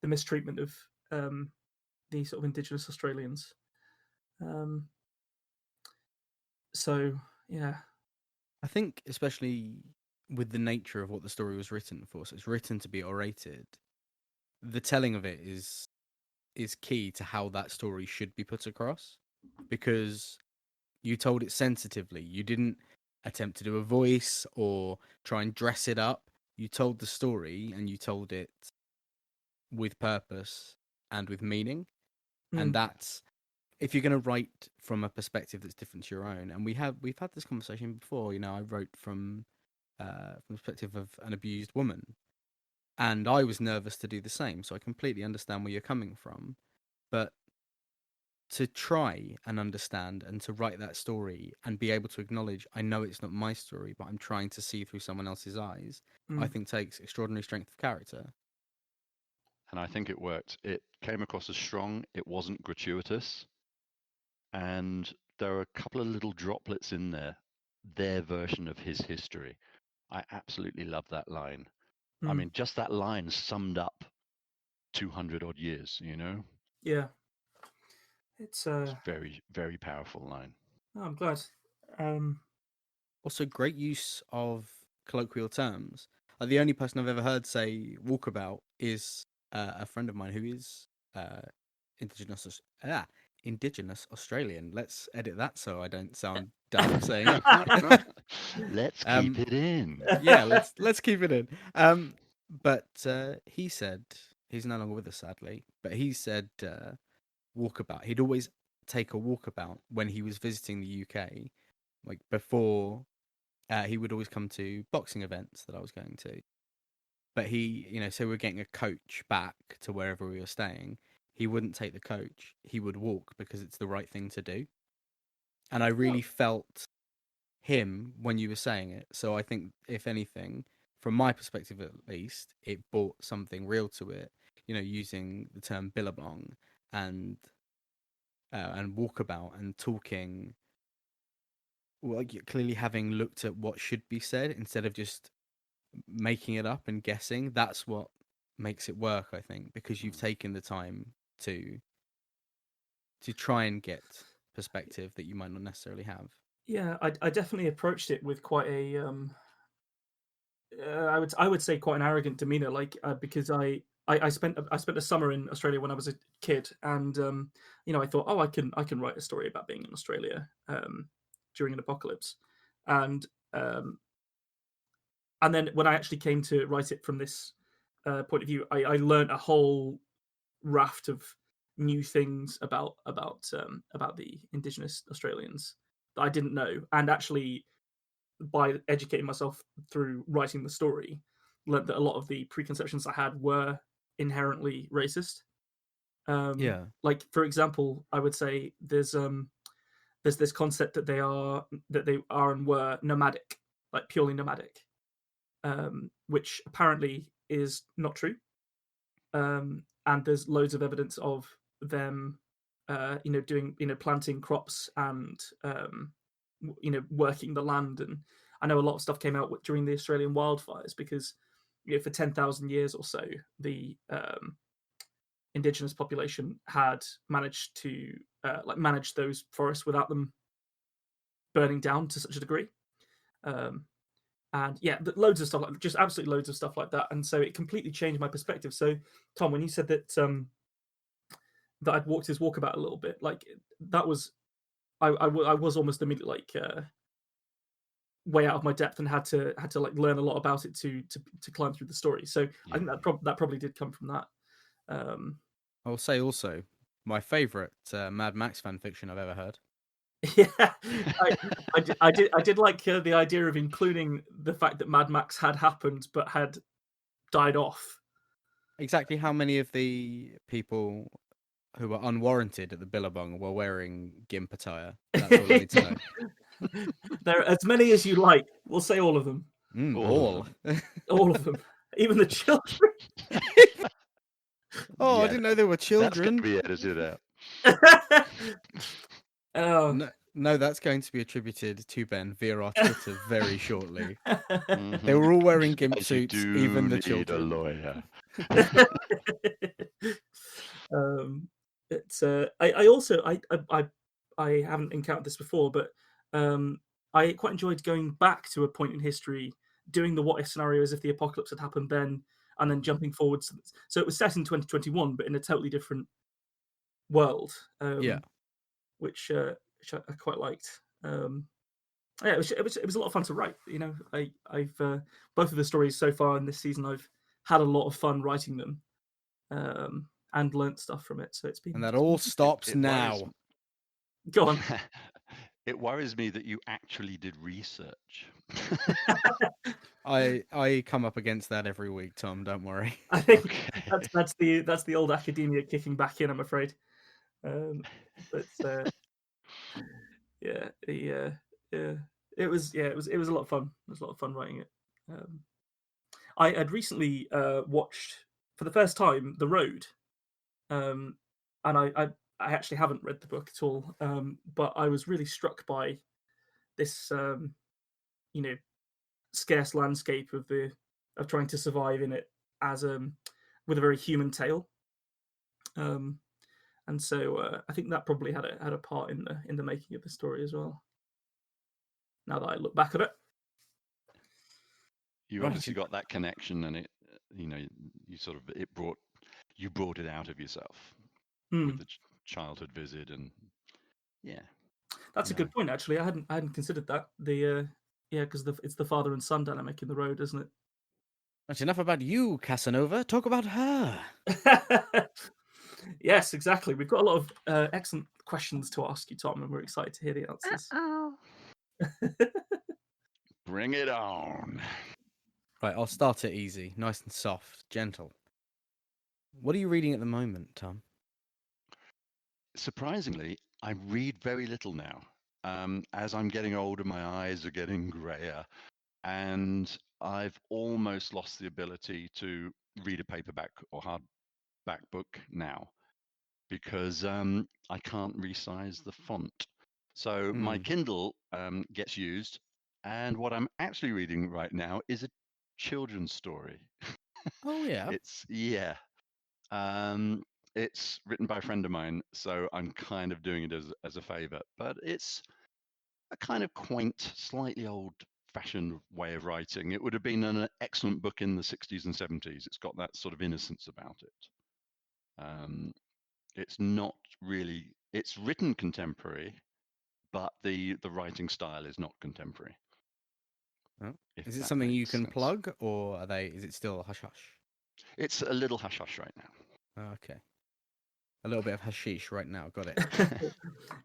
the mistreatment of the sort of Indigenous Australians. So yeah, I think especially with the nature of what the story was written for, so it's written to be orated. The telling of it is key to how that story should be put across, because you told it sensitively. You didn't attempt to do a voice or try and dress it up. You told the story, and you told it with purpose and with meaning. And that's, if you're going to write from a perspective that's different to your own, and we've had this conversation before. I wrote from the perspective of an abused woman, and I was nervous to do the same. So I completely understand where you're coming from, but to try and understand and to write that story and be able to acknowledge, I know it's not my story, but I'm trying to see through someone else's eyes, I think takes extraordinary strength of character. And I think it worked. It came across as strong. It wasn't gratuitous. And there are a couple of little droplets in there, their version of his history. I absolutely love that line. I Mm. mean, just that line summed up 200 odd years, you know? Yeah, it's It's very, very powerful line. oh, I'm glad. Also, great use of colloquial terms. The only person I've ever heard say walkabout is a friend of mine who is uh, indigenous indigenous Australian. Let's edit that so I don't sound dumb saying it. Let's keep um, it in. yeah, let's keep it in. But he said he's no longer with us, sadly. But he said walkabout. He'd always take a walkabout when he was visiting the UK, like before. He would always come to boxing events that I was going to. But he, so we were getting a coach back to wherever we were staying. He wouldn't take the coach. He would walk because it's the right thing to do. And I really felt him when you were saying it. So I think, if anything, from my perspective at least, it brought something real to it. Using the term billabong and walkabout and talking, well, clearly having looked at what should be said instead of just making it up and guessing. That's what makes it work, I think, because you've taken the time to try and get perspective that you might not necessarily have. Yeah, I definitely approached it with quite a I would say quite an arrogant demeanor, like because I spent a summer in Australia when I was a kid, and I thought, oh, I can write a story about being in Australia during an apocalypse, and um, and then when I actually came to write it from this point of view, I learned a whole raft of new things about the Indigenous Australians that I didn't know, and actually by educating myself through writing the story, learned that a lot of the preconceptions I had were inherently racist. Yeah. Like for example, I would say there's this concept that they are and were nomadic, like purely nomadic, which apparently is not true. And there's loads of evidence of them, doing, planting crops and, working the land. And I know a lot of stuff came out during the Australian wildfires because, for 10,000 years or so, the indigenous population had managed to manage those forests without them burning down to such a degree. And yeah, loads of stuff, like just absolutely loads of stuff like that. And so it completely changed my perspective. So Tom, when you said that that I'd walked his walkabout a little bit, like that was I was almost immediately like way out of my depth and had to like learn a lot about it to climb through the story. So I think that probably did come from that. I'll say also my favourite Mad Max fan fiction I've ever heard. Yeah, I did like the idea of including the fact that Mad Max had happened but had died off. Exactly how many of the people who were unwarranted at the Billabong were wearing GIMP attire? That's all I need to know. There are as many as you like. We'll say all of them. All. All of them. Even the children. I didn't know there were children. That's going to be edited out. Oh. No, that's going to be attributed to Ben via our Twitter very shortly. They were all wearing GIMP suits, even the children. A lawyer. It's I also I haven't encountered this before, but I quite enjoyed going back to a point in history, doing the what if scenario as if the apocalypse had happened then, and then jumping forwards. So it was set in 2021, but in a totally different world. Which I quite liked. Yeah, it was a lot of fun to write. I've both of the stories so far in this season, I've had a lot of fun writing them, and learnt stuff from it. So it's been. And that all stops now. Go on. It worries me that you actually did research. I come up against that every week, Tom. Don't worry. I think that's the old academia kicking back in, I'm afraid. But yeah, it was a lot of fun. It was a lot of fun writing it. I had recently watched for the first time The Road, and I actually haven't read the book at all, but I was really struck by this scarce landscape of trying to survive in it as with a very human tale. And so I think that probably had a part in the making of the story as well. Now that I look back at it, You Right. obviously got that connection, and it, you brought it out of yourself with the childhood visit, and yeah. That's a good point. Actually, I hadn't considered that. Because it's the father and son dynamic in the road, isn't it? That's enough about you, Casanova. Talk about her. Yes, exactly. We've got a lot of excellent questions to ask you, Tom, and we're excited to hear the answers. Bring it on. Right, I'll start it easy, nice and soft, gentle. What are you reading at the moment, Tom? Surprisingly, I read very little now. As I'm getting older, my eyes are getting grayer, and I've almost lost the ability to read a paperback or hardback book now because I can't resize the font. So my Kindle gets used, and what I'm actually reading right now is a children's story. Oh, yeah. It's written by a friend of mine, so I'm kind of doing it as a favor. But it's a kind of quaint, slightly old-fashioned way of writing. It would have been an excellent book in the 60s and 70s. It's got that sort of innocence about it. It's not really. It's written contemporary, but the writing style is not contemporary. Oh. If Is it that something you makes can sense. plug, or is it still hush hush? It's a little hush hush right now. Oh, okay. A little bit of hashish right now. Got it.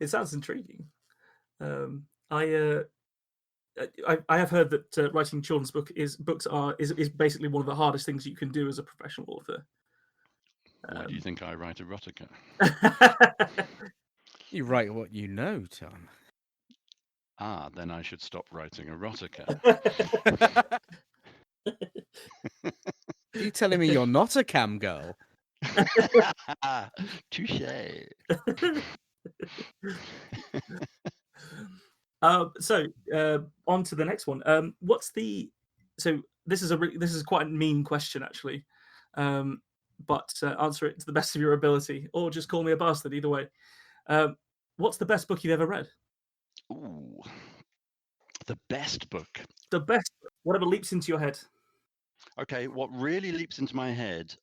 It sounds intriguing. I have heard that writing children's books is basically one of the hardest things you can do as a professional author. Why do you think I write erotica? You write what you know, Tom. Then I should stop writing erotica. Are you telling me you're not a cam girl? Touche. So on to the next one. So this is quite a mean question actually, but answer it to the best of your ability, or just call me a bastard. Either way, what's the best book you've ever read? Ooh, the best book. The best, whatever leaps into your head. Okay, what really leaps into my head?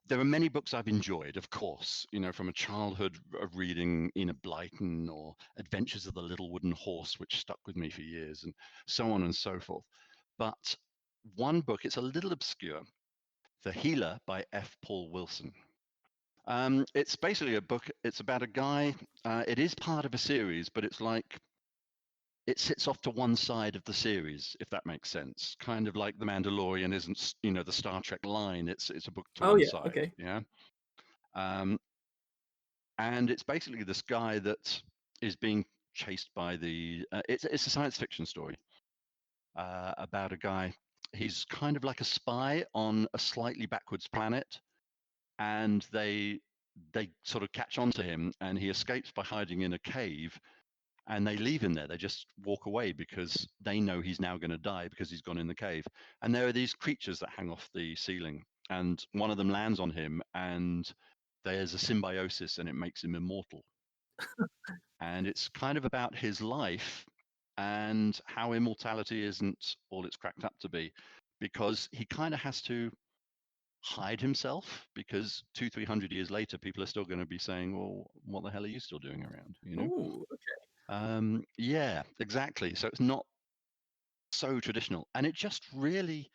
There are many books I've enjoyed, of course, from a childhood of reading Enid Blyton or Adventures of the Little Wooden Horse, which stuck with me for years, and so on and so forth. But one book, it's a little obscure, The Healer by F. Paul Wilson. It's basically a book, it's about a guy, it is part of a series, but it's like, it sits off to one side of the series, if that makes sense. Kind of like The Mandalorian isn't, the Star Trek line. It's a book to one side. Okay. Yeah. And it's basically this guy that is being chased by the. It's a science fiction story about a guy. He's kind of like a spy on a slightly backwards planet, and they sort of catch on to him, and he escapes by hiding in a cave. And they leave him there. They just walk away because they know he's now going to die because he's gone in the cave. And there are these creatures that hang off the ceiling, and one of them lands on him, and there's a symbiosis, and it makes him immortal. And it's kind of about his life and how immortality isn't all it's cracked up to be, because he kind of has to hide himself because 200-300 years later, people are still going to be saying, well, what the hell are you still doing around? Ooh, okay. Yeah, exactly. So it's not so traditional, and it really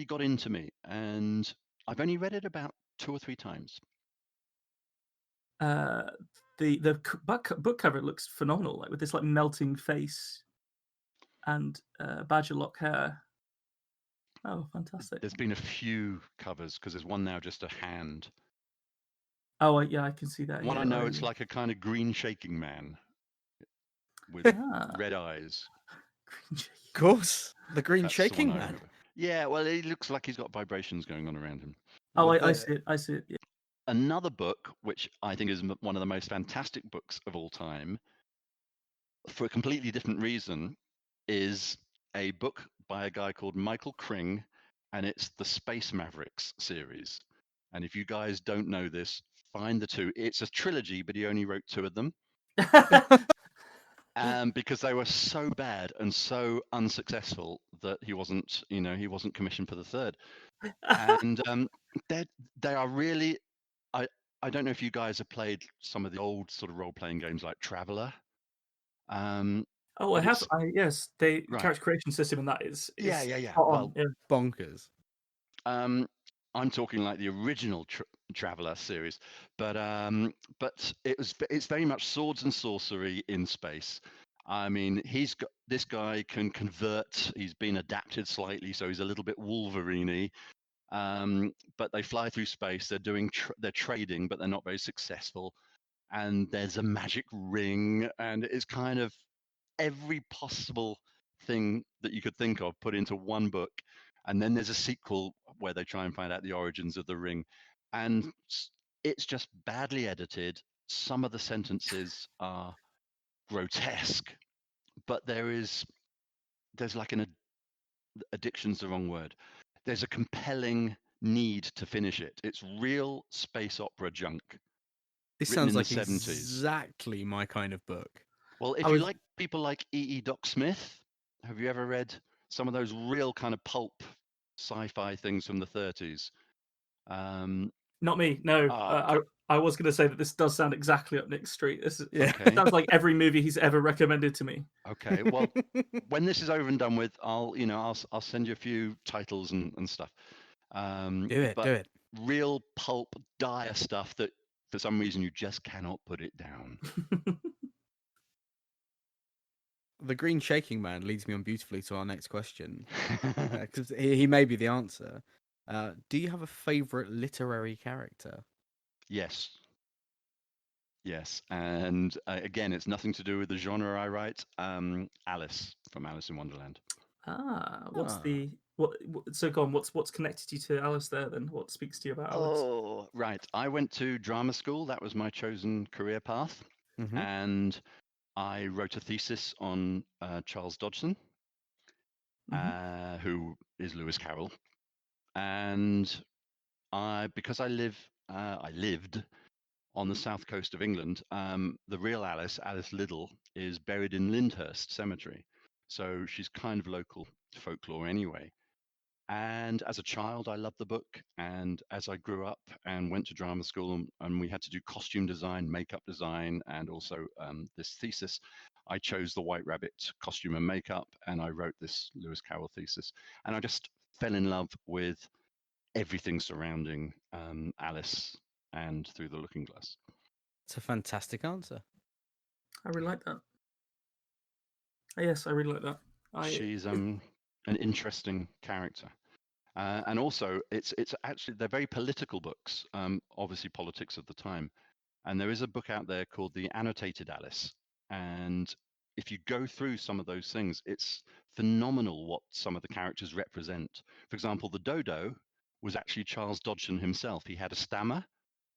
got into me. And I've only read it about 2 or 3 times. The book cover looks phenomenal, like with this like melting face and badger lock hair. Oh, fantastic! There's been a few covers because there's one now just a hand. Oh, yeah, I can see that. One yeah, I know, it's like a kind of green shaking man with red eyes. Of course, the green That's shaking the one I man. remember. Yeah, well, he looks like he's got vibrations going on around him. Oh, I see it. I see it. Yeah. Another book, which I think is one of the most fantastic books of all time, for a completely different reason, is a book by a guy called Michael Kring, and it's the Space Mavericks series. And if you guys don't know this, find the two. It's a trilogy, but he only wrote two of them. Because they were so bad and so unsuccessful that he wasn't commissioned for the third. And they are really. I don't know if you guys have played some of the old sort of role-playing games like Traveller. Oh, I have. Yes, the Right. character creation system in that is Yeah. spot on, Well, yeah. Bonkers. I'm talking like the original Traveller series, but it's very much swords and sorcery in space. I mean, this guy can convert. He's been adapted slightly, so he's a little bit Wolverine-y. But they fly through space. They're trading, but they're not very successful. And there's a magic ring, and it's kind of every possible thing that you could think of put into one book. And then there's a sequel where they try and find out the origins of the ring. And it's just badly edited. Some of the sentences are grotesque, but there's like addiction's the wrong word. There's a compelling need to finish it. It's real space opera junk. This written sounds in the like 70s. exactly my kind of book. Well, if you like people like E. Doc Smith, have you ever read some of those real kind of pulp sci-fi things from the 30s? Not me, no. I was going to say that this does sound exactly up Nick's street. This Okay. sounds like every movie he's ever recommended to me. Okay, well, when this is over and done with, I'll send you a few titles and stuff. Do it. Real pulp, dire stuff that for some reason you just cannot put it down. The green shaking man leads me on beautifully to our next question, because he may be the answer. Do you have a favourite literary character? Yes. And again, it's nothing to do with the genre I write. Alice from Alice in Wonderland. So go on, what's connected you to Alice there then? What speaks to you about Alice? Oh, right. I went to drama school. That was my chosen career path. Mm-hmm. And I wrote a thesis on Charles Dodgson, who is Lewis Carroll. And because I lived on the south coast of England, the real Alice Liddell, is buried in Lyndhurst Cemetery. So she's kind of local folklore anyway. And as a child, I loved the book. And as I grew up and went to drama school and we had to do costume design, makeup design, and also this thesis, I chose the White Rabbit costume and makeup, and I wrote this Lewis Carroll thesis. And I just fell in love with everything surrounding Alice and Through the Looking Glass. It's a fantastic answer. I really like that. Yes, I really like that. She's an interesting character. And also, it's actually, they're very political books, obviously politics of the time. And there is a book out there called The Annotated Alice. And if you go through some of those things, it's phenomenal what some of the characters represent. For example, the dodo was actually Charles Dodgson himself. He had a stammer,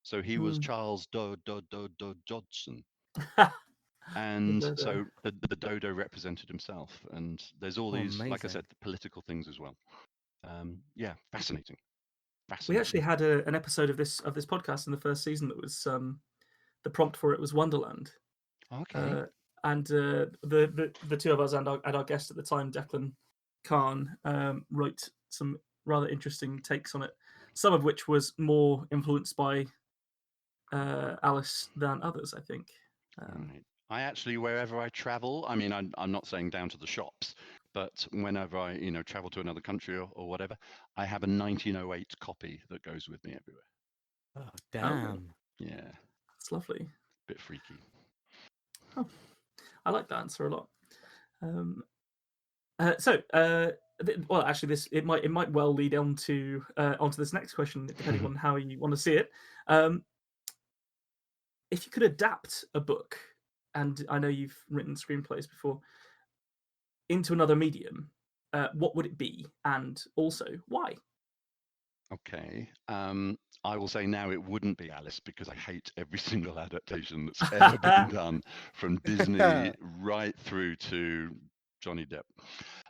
so he was Charles Dodgson. And so the dodo represented himself. And there's all these, amazing. like I said, the political things as well. Fascinating. We actually had an episode of this podcast in the first season that was the prompt for it was Wonderland. Okay. And the two of us and our guest at the time, Declan Khan, wrote some rather interesting takes on it. Some of which was more influenced by Alice than others, I think. Right. I actually, wherever I travel, I mean, I'm not saying down to the shops, but whenever I, travel to another country or whatever, I have a 1908 copy that goes with me everywhere. Oh, damn. Yeah. That's lovely. Bit freaky. Oh, I like that answer a lot. Well, actually, it might well lead on to onto this next question, depending on how you want to see it. If you could adapt a book, and I know you've written screenplays before, into another medium, what would it be, and also why? Okay. I will say now it wouldn't be Alice because I hate every single adaptation that's ever been done, from Disney right through to Johnny Depp.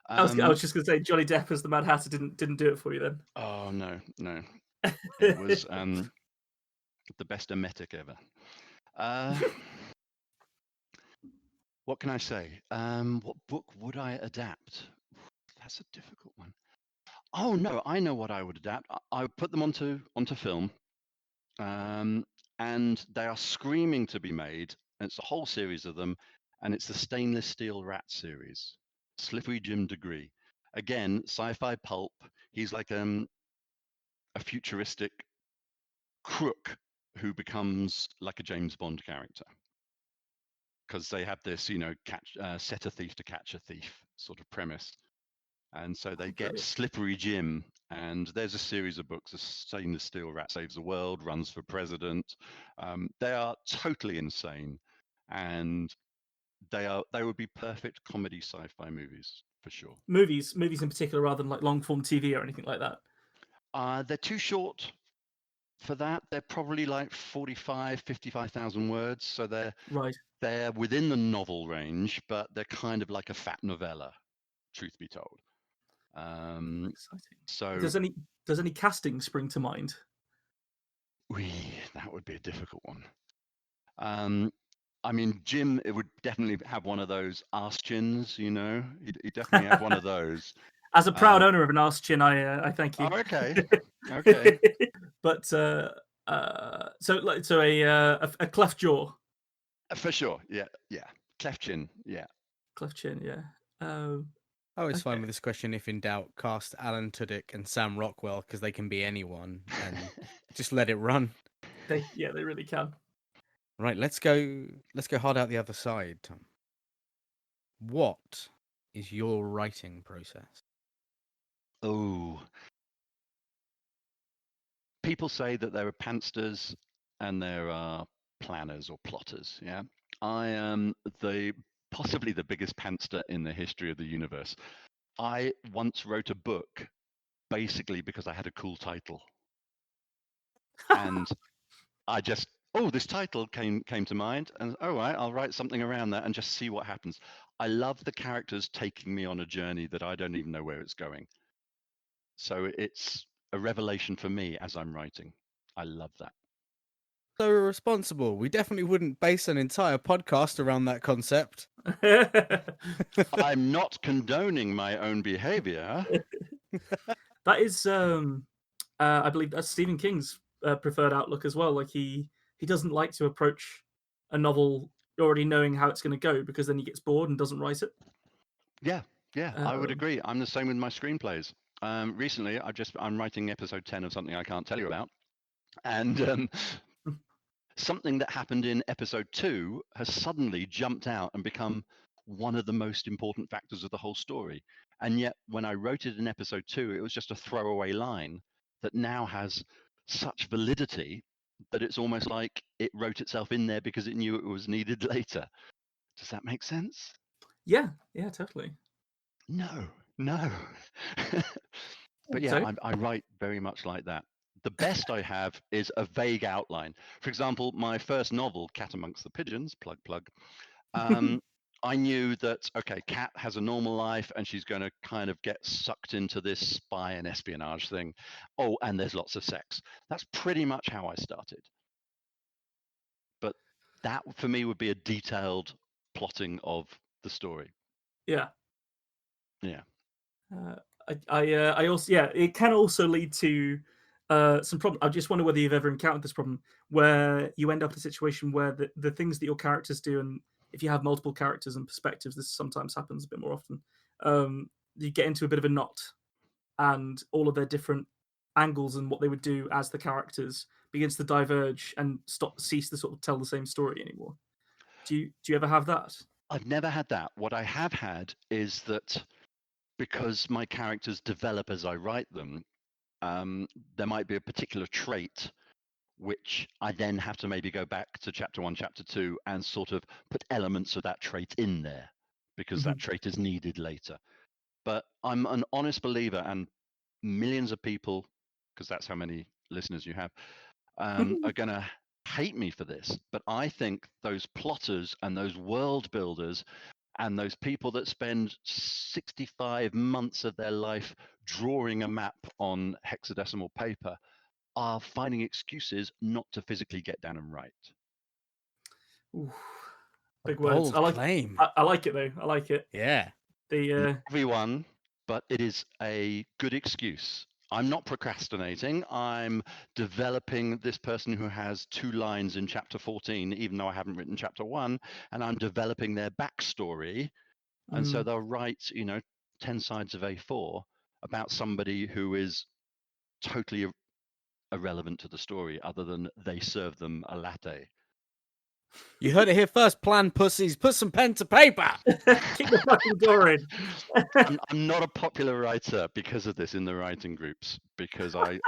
I was just going to say Johnny Depp as the Mad Hatter didn't do it for you then. Oh no. It was the best emetic ever. What can I say? What book would I adapt? That's a difficult one. Oh no, I know what I would adapt. I would put them onto film, and they are screaming to be made. And it's a whole series of them, and it's the Stainless Steel Rat series, Slippery Jim Degree. Again, sci-fi pulp. He's like a futuristic crook who becomes like a James Bond character. Because they have this, set a thief to catch a thief sort of premise. And so they get Slippery Jim, and there's a series of books. A Stainless Steel Rat Saves the World, runs for president. They are totally insane, and they would be perfect comedy sci-fi movies for sure. Movies in particular, rather than like long form TV or anything like that. They're too short for that. They're probably like 55,000 words, so they're within the novel range, but they're kind of like a fat novella, truth be told. Exciting. So does any casting spring to mind? That would be a difficult one. I mean, Jim, it would definitely have one of those arse chins, He'd definitely have one of those. As a proud owner of an arse chin, I thank you. Oh, okay. Okay. But so a cleft jaw. For sure. Yeah. Cleft chin. Yeah. Cleft chin. Yeah. I was fine with this question. If in doubt, cast Alan Tudyk and Sam Rockwell because they can be anyone and just let it run. They really can. Right, let's go hard out the other side, Tom. What is your writing process? Oh. People say that there are pantsters and there are planners or plotters. Yeah. I am possibly the biggest pantster in the history of the universe. I once wrote a book basically because I had a cool title. And I just, this title came to mind, and all right, I'll write something around that and just see what happens. I love the characters taking me on a journey that I don't even know where it's going. So it's a revelation for me as I'm writing. I love that. So irresponsible. We definitely wouldn't base an entire podcast around that concept. I'm not condoning my own behavior. That is, I believe that's Stephen King's preferred outlook as well. Like he doesn't like to approach a novel already knowing how it's going to go, because then he gets bored and doesn't write it. Yeah, I would agree. I'm the same with my screenplays. Recently, I'm writing episode 10 of something I can't tell you about, and something that happened in episode 2 has suddenly jumped out and become one of the most important factors of the whole story. And yet, when I wrote it in episode 2, it was just a throwaway line that now has such validity that it's almost like it wrote itself in there because it knew it was needed later. Does that make sense? Yeah, totally. No. But yeah, I write very much like that. The best I have is a vague outline. For example, my first novel, Cat Amongst the Pigeons, plug, I knew that, okay, Cat has a normal life and she's going to kind of get sucked into this spy and espionage thing. Oh, and there's lots of sex. That's pretty much how I started. But that, for me, would be a detailed plotting of the story. Yeah. Yeah. I also, it can also lead to some problem. I just wonder whether you've ever encountered this problem where you end up in a situation where the things that your characters do, and if you have multiple characters and perspectives, this sometimes happens a bit more often. You get into a bit of a knot, and all of their different angles and what they would do as the characters begins to diverge and cease to sort of tell the same story anymore. Do you ever have that? I've never had that. What I have had is that because my characters develop as I write them, there might be a particular trait which I then have to maybe go back to chapter 1, chapter 2, and sort of put elements of that trait in there because that trait is needed later. But I'm an honest believer, and millions of people, because that's how many listeners you have, are going to hate me for this. But I think those plotters and those world builders And those people that spend 65 months of their life drawing a map on hexadecimal paper are finding excuses not to physically get down and write. Ooh, A big words. bold claim. I like it though. I like it. Yeah. The Everyone, but it is a good excuse. I'm not procrastinating. I'm developing this person who has 2 lines in chapter 14, even though I haven't written chapter 1, and I'm developing their backstory. And so they'll write, 10 sides of A4 about somebody who is totally irrelevant to the story, other than they serve them a latte. You heard it here first, plan pussies. Put some pen to paper. keep the fucking door in. I'm not a popular writer because of this in the writing groups, because I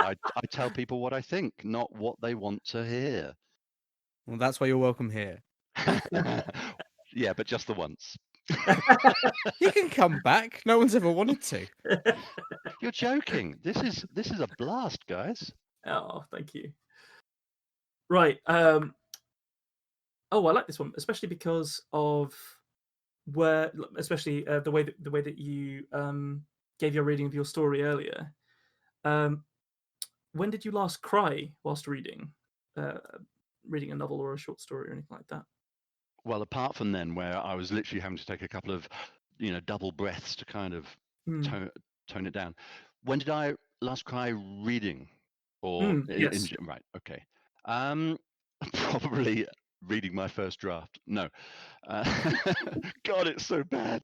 tell people what I think, not what they want to hear. Well, that's why you're welcome here. Yeah, but just the once. You can come back. No one's ever wanted to. You're joking. This is a blast, guys. Oh, thank you. Right. Oh, I like this one, especially because of especially the way that you gave your reading of your story earlier. When did you last cry whilst reading a novel or a short story or anything like that? Well, apart from then, where I was literally having to take a couple of, double breaths to kind of tone it down. When did I last cry reading? Or yes. right? Okay. Probably reading my first draft. No. God, it's so bad.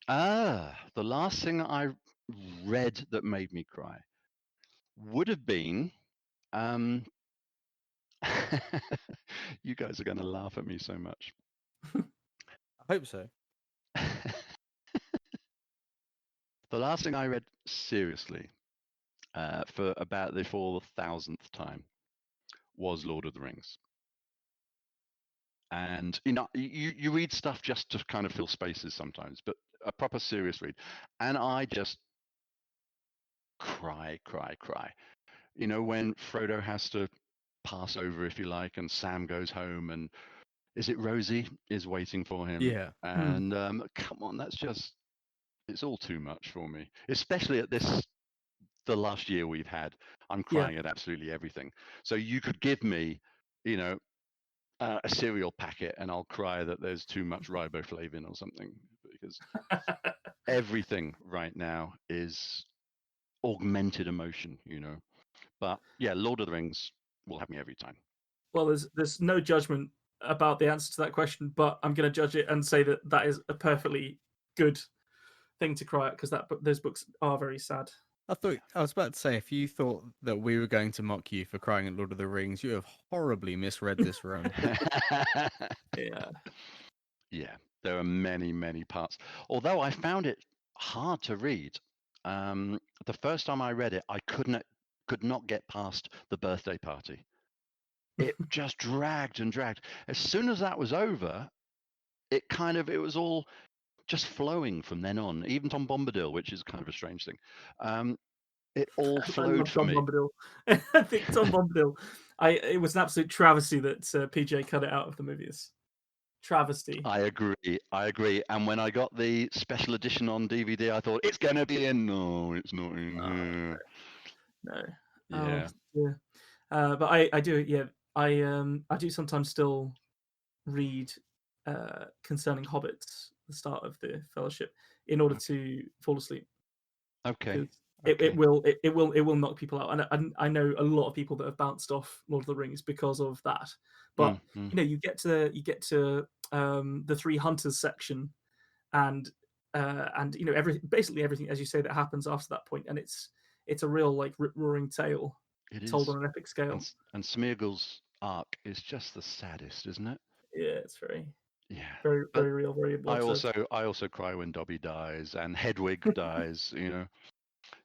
The last thing I read that made me cry would have been. You guys are going to laugh at me so much. I hope so. The last thing I read seriously for about the 4,000th time was Lord of the Rings. And you read stuff just to kind of fill spaces sometimes, but a proper serious read. And I just cry. When Frodo has to pass over, if you like, and Sam goes home, and is it Rosie is waiting for him? Yeah. And come on, it's all too much for me, especially at the last year we've had. I'm crying at absolutely everything. So you could give me, a cereal packet, and I'll cry that there's too much riboflavin or something, because everything right now is augmented emotion, But yeah, Lord of the Rings will have me every time. Well, there's no judgment about the answer to that question, but I'm going to judge it and say that is a perfectly good thing to cry at, because those books are very sad. I was about to say, if you thought that we were going to mock you for crying at Lord of the Rings, you have horribly misread this room. Yeah. Yeah, there are many parts. Although I found it hard to read. The first time I read it, I could not get past the birthday party. It just dragged and dragged. As soon as that was over, it was all just flowing from then on. Even Tom Bombadil, which is kind of a strange thing. It all flowed for Tom me. Bombadil. I think Tom Bombadil. It was an absolute travesty that PJ cut it out of the movies. Travesty. I agree. And when I got the special edition on DVD, I thought it's gonna be in. No, it's not in here. No. Yeah. Oh, yeah. But I do. Yeah. I do sometimes still read concerning hobbits, the start of the Fellowship, in order to fall asleep. Okay. It will knock people out, and I know a lot of people that have bounced off Lord of the Rings because of that. But you get to the Three Hunters section, and basically everything, as you say, that happens after that point, and it's a real like rip-roaring tale told on an epic scale. And Smeagol's arc is just the saddest, isn't it? Yeah, it's very very real, very. I also cry when Dobby dies and Hedwig dies.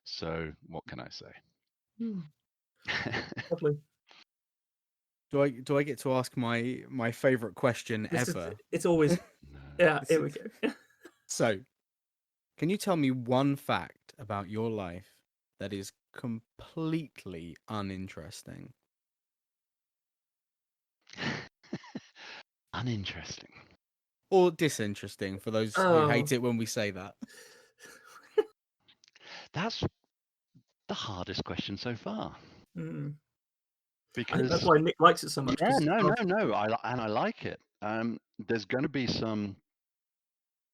So what can I say? Lovely. Do I get to ask my favorite question ever? It's always yeah. Here we go. So, can you tell me one fact about your life that is completely uninteresting? Uninteresting. or disinteresting for those who hate it when we say that? That's the hardest question so far. I think Because that's why Nick likes it so much. yeah, 'cause no, I like it. There's going to be some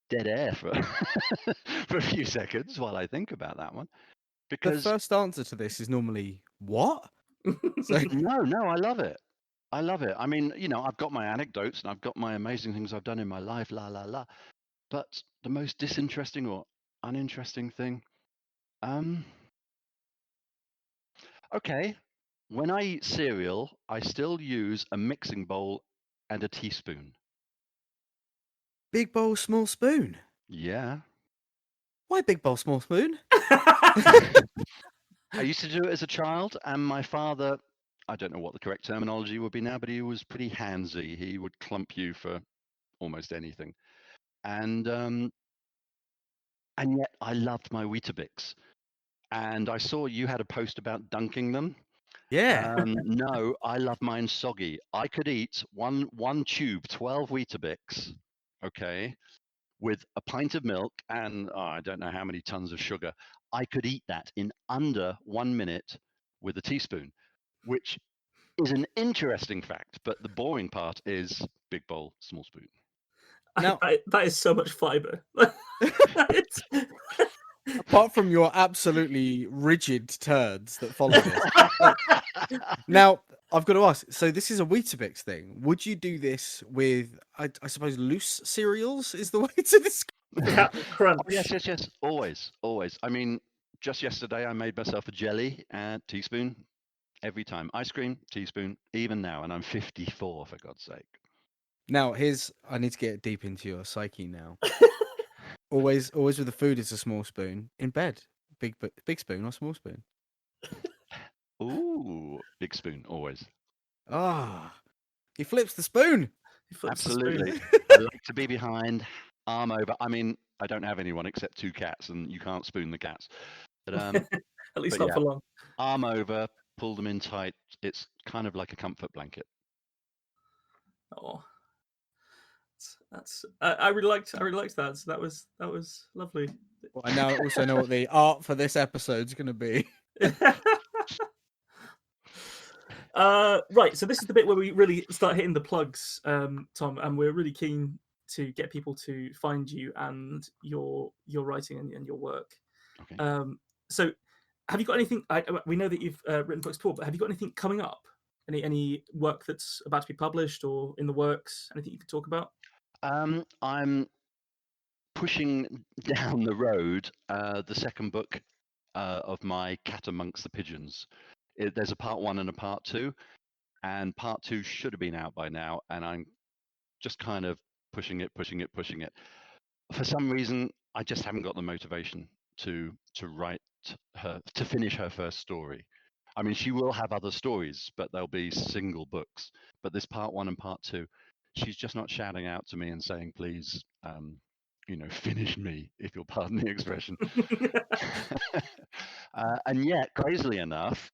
dead air for for a few seconds while I think about that one, The because first answer to this is normally what? So no, I love it. I love it. I mean, I've got my anecdotes and I've got my amazing things I've done in my life, la la la. But the most disinteresting or uninteresting thing, okay, when I eat cereal, I still use a mixing bowl and a teaspoon. big bowl, small spoon. Yeah. Why big bowl, small spoon? I used to do it as a child, and my father, I don't know what the correct terminology would be now, but he was pretty handsy. He would clump you for almost anything. And yet I loved my Weetabix. And I saw you had a post about dunking them. Yeah. No, I love mine soggy. I could eat one tube, 12 Weetabix, okay, with a pint of milk and I don't know how many tons of sugar. I could eat that in under 1 minute with a teaspoon, which is an interesting fact. But the boring part is big bowl, small spoon. Now, that is so much fiber. apart from your absolutely rigid turds that follow this, now I've got to ask. So this is a Weetabix thing. Would you do this with, I suppose, loose cereals? Is the way to describe Captain Crunch. Oh, yes. Always. I mean, just yesterday I made myself a jelly and teaspoon every time. Ice cream, teaspoon, even now, and I'm 54 for God's sake. Now, I need to get deep into your psyche now. always with the food, it's a small spoon. In bed, big spoon or small spoon? Ooh, big spoon, always. Ah, he flips the spoon. Absolutely. I like to be behind, arm over. I mean, I don't have anyone except 2 cats, and you can't spoon the cats. But At least but not yeah, for long. arm over, pull them in tight. It's kind of like a comfort blanket. Oh, that's I really liked that. So that was lovely. Well, I now also know what the art for this episode's going to be. Right, so this is the bit where we really start hitting the plugs, Tom, and we're really keen to get people to find you and your writing and your work. Okay. So, have you got anything? We know that you've written books before, but have you got anything coming up? Any work that's about to be published or in the works? Anything you could talk about? I'm pushing down the road the second book of my Cat Amongst the Pigeons. There's a part 1 and a part 2, and part 2 should have been out by now, and I'm just kind of pushing it. For some reason, I just haven't got the motivation to write to finish her first story. I mean, she will have other stories, but they'll be single books. But this part 1 and part 2, she's just not shouting out to me and saying, please, finish me, if you'll pardon the expression. And yet, crazily enough,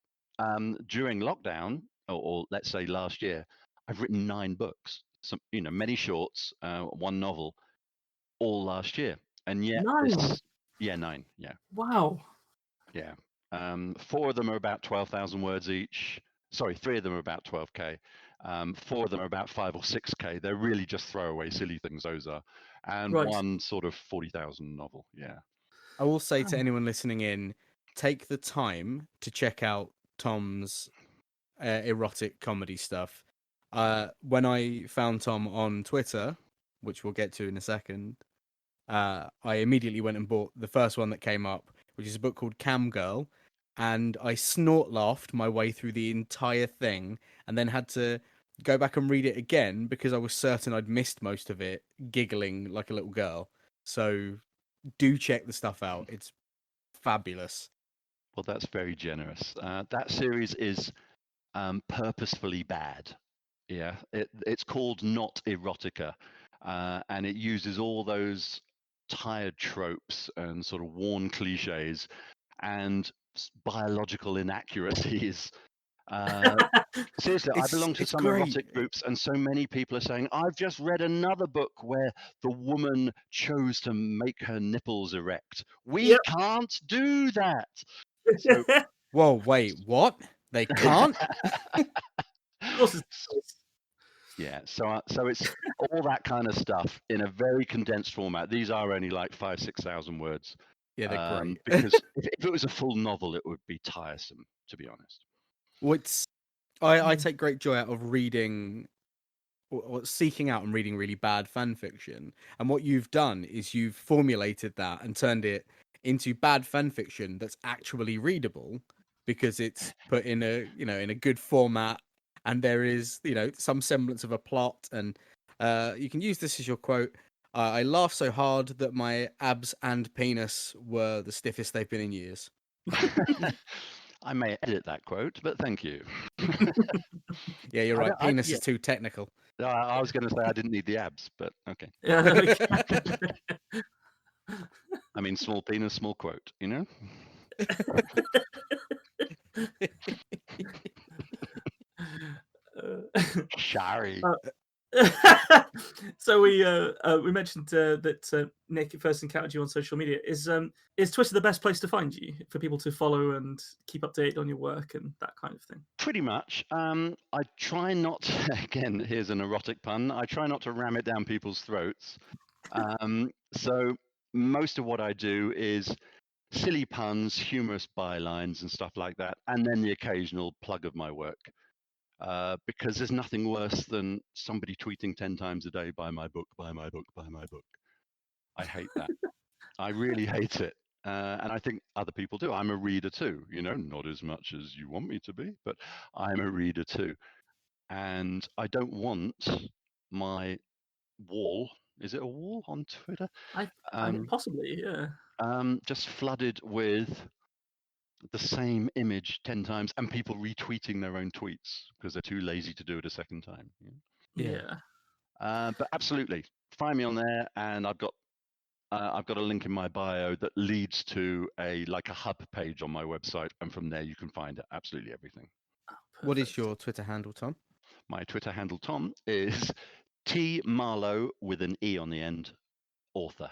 during lockdown, or let's say last year, I've written 9 books. Some, many shorts, 1 novel, all last year. And yet, 9. 9. Yeah. Wow. Yeah. 4 of them are about 12,000 words each. Sorry, 3 of them are about 12K. 4 of them are about 5 or 6K. They're really just throwaway, silly things, those are. And Right. 1 sort of 40,000 novel. Yeah. I will say to anyone listening in, take the time to check out Tom's erotic comedy stuff. When I found Tom on Twitter, which we'll get to in a second, I immediately went and bought the first one that came up, which is a book called Cam Girl, and I snort laughed my way through the entire thing, and then had to go back and read it again because I was certain I'd missed most of it, giggling like a little girl. So do check the stuff out. It's fabulous. Well, that's very generous. That series is purposefully bad. Yeah, it's called Not Erotica, and it uses all those tired tropes and sort of worn cliches and biological inaccuracies Seriously, I belong to It's some great. erotic groups, and so many people are saying, I've just read another book where the woman chose to make her nipples erect. We Yep. can't do that. So, Whoa, wait, what? They can't? Of course it's yeah, so it's all that kind of stuff in a very condensed format. These are only like 5,000-6,000 words. Yeah, they're great. Because if it was a full novel, it would be tiresome, to be honest. Well, I take great joy out of reading or seeking out and reading really bad fan fiction. And what you've done is you've formulated that and turned it into bad fan fiction that's actually readable because it's put in a good format, and there is some semblance of a plot. And you can use this as your quote. I laughed so hard that my abs and penis were the stiffest they've been in years. I may edit that quote, but thank you. Yeah, you're I right. don't- I- Penis yeah. is too technical. I was going to say I didn't need the abs, but okay. Yeah, I mean, small penis, small quote, you know? Sorry. So we mentioned that Nick first encountered you on social media. Is Twitter the best place to find you for people to follow and keep up to date on your work and that kind of thing? Pretty much. I try not to, again, here's an erotic pun. I try not to ram it down people's throats. So most of what I do is silly puns, humorous bylines, and stuff like that, and then the occasional plug of my work. Because there's nothing worse than somebody tweeting 10 times a day, buy my book, buy my book, buy my book. I hate that. I really hate it. And I think other people do. I'm a reader too, not as much as you want me to be, but I'm a reader too. And I don't want my wall, is it a wall on Twitter? I possibly, yeah. Just flooded with the same image 10 times and people retweeting their own tweets because they're too lazy to do it a second time. Yeah. But absolutely, find me on there, and I've got a link in my bio that leads to a hub page on my website, and from there you can find absolutely everything. What is your Twitter handle, Tom? My Twitter handle, Tom, is T Marlowe with an E on the end, author.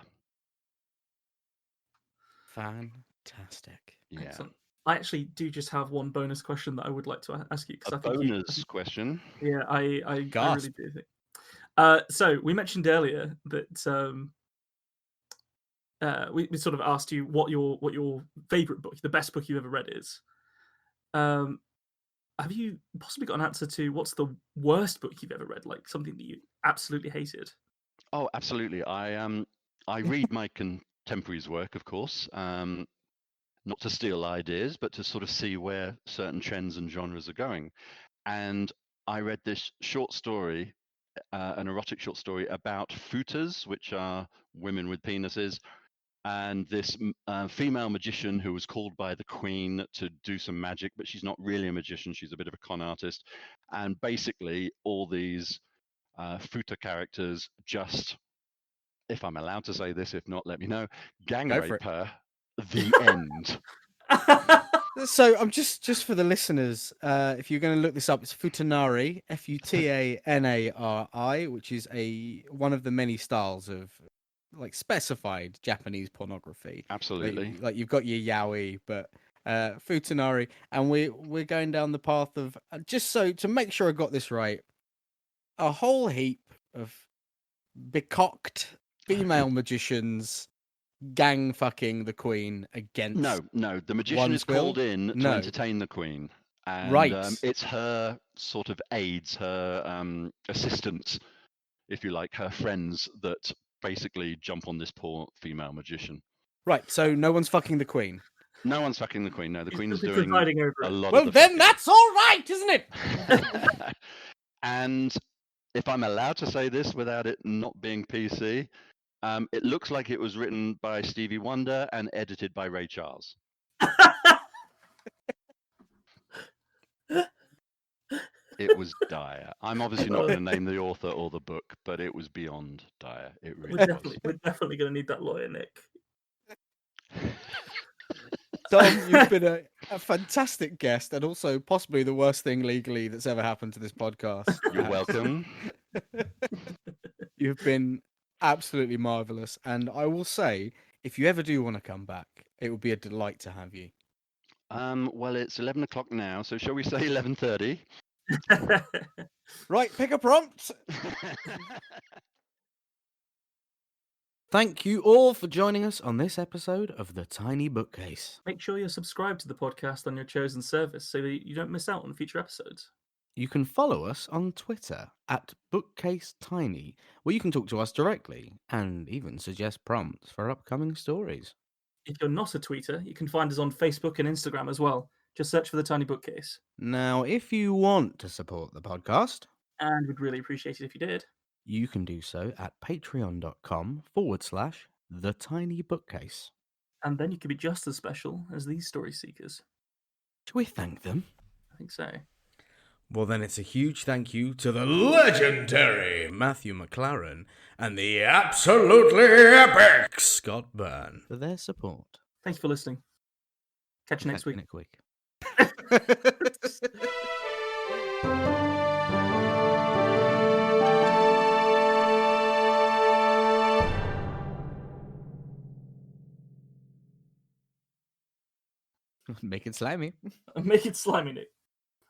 Fantastic. Yeah. Excellent. I actually do just have one bonus question that I would like to ask you, because A I think bonus question. Yeah, I really Gasp. do think. So we mentioned earlier that we sort of asked you what your favorite book, the best book you've ever read is. Have you possibly got an answer to what's the worst book you've ever read, like something that you absolutely hated? Oh, absolutely. I read my contemporaries' work, of course, not to steal ideas, but to sort of see where certain trends and genres are going. And I read this short story, an erotic short story about futas, which are women with penises, and this female magician who was called by the queen to do some magic, but she's not really a magician. She's a bit of a con artist. And basically all these futa characters just, if I'm allowed to say this, if not, let me know, gang Go for rape it. her. The end. So I'm just for the listeners, if you're going to look this up, it's Futanari, Futanari, which is one of the many styles of specified Japanese pornography. Absolutely. Like you've got your yaoi, but Futanari, and we're going down the path of just so to make sure I got this right, a whole heap of becocked female magicians gang fucking the queen against No. The magician one's is called will? in No. to entertain the queen. And Right. It's her sort of aides, her assistants, if you like, her friends that basically jump on this poor female magician. Right, so no one's fucking the queen. No one's fucking the queen. No, the He's queen's simply doing presiding over a it. lot Well, of the then fucking. that's all right, isn't it? And if I'm allowed to say this without it not being PC, it looks like it was written by Stevie Wonder and edited by Ray Charles. It was dire. I'm obviously not going to name the author or the book, but it was beyond dire. It really was. We're definitely going to need that lawyer, Nick. Tom, you've been a fantastic guest, and also possibly the worst thing legally that's ever happened to this podcast. You're welcome. You've been absolutely marvelous, and I will say, if you ever do want to come back, it would be a delight to have you. Well, it's 11 o'clock now, so shall we say 11:30? Right, pick a prompt. Thank you all for joining us on this episode of The Tiny Bookcase. Make sure you're subscribed to the podcast on your chosen service so that you don't miss out on future episodes. You can follow us on Twitter at BookcaseTiny, where you can talk to us directly and even suggest prompts for upcoming stories. If you're not a tweeter, you can find us on Facebook and Instagram as well. Just search for The Tiny Bookcase. Now, if you want to support the podcast, And we'd really appreciate it if you did. you can do so at patreon.com/The Tiny Bookcase. And then you could be just as special as these story seekers. Shall we thank them? I think so. Well, then it's a huge thank you to the legendary Matthew McLaren and the absolutely epic Scott Byrne for their support. Thanks for listening. Catch you next week. Next week. Make it slimy. Make it slimy, Nick.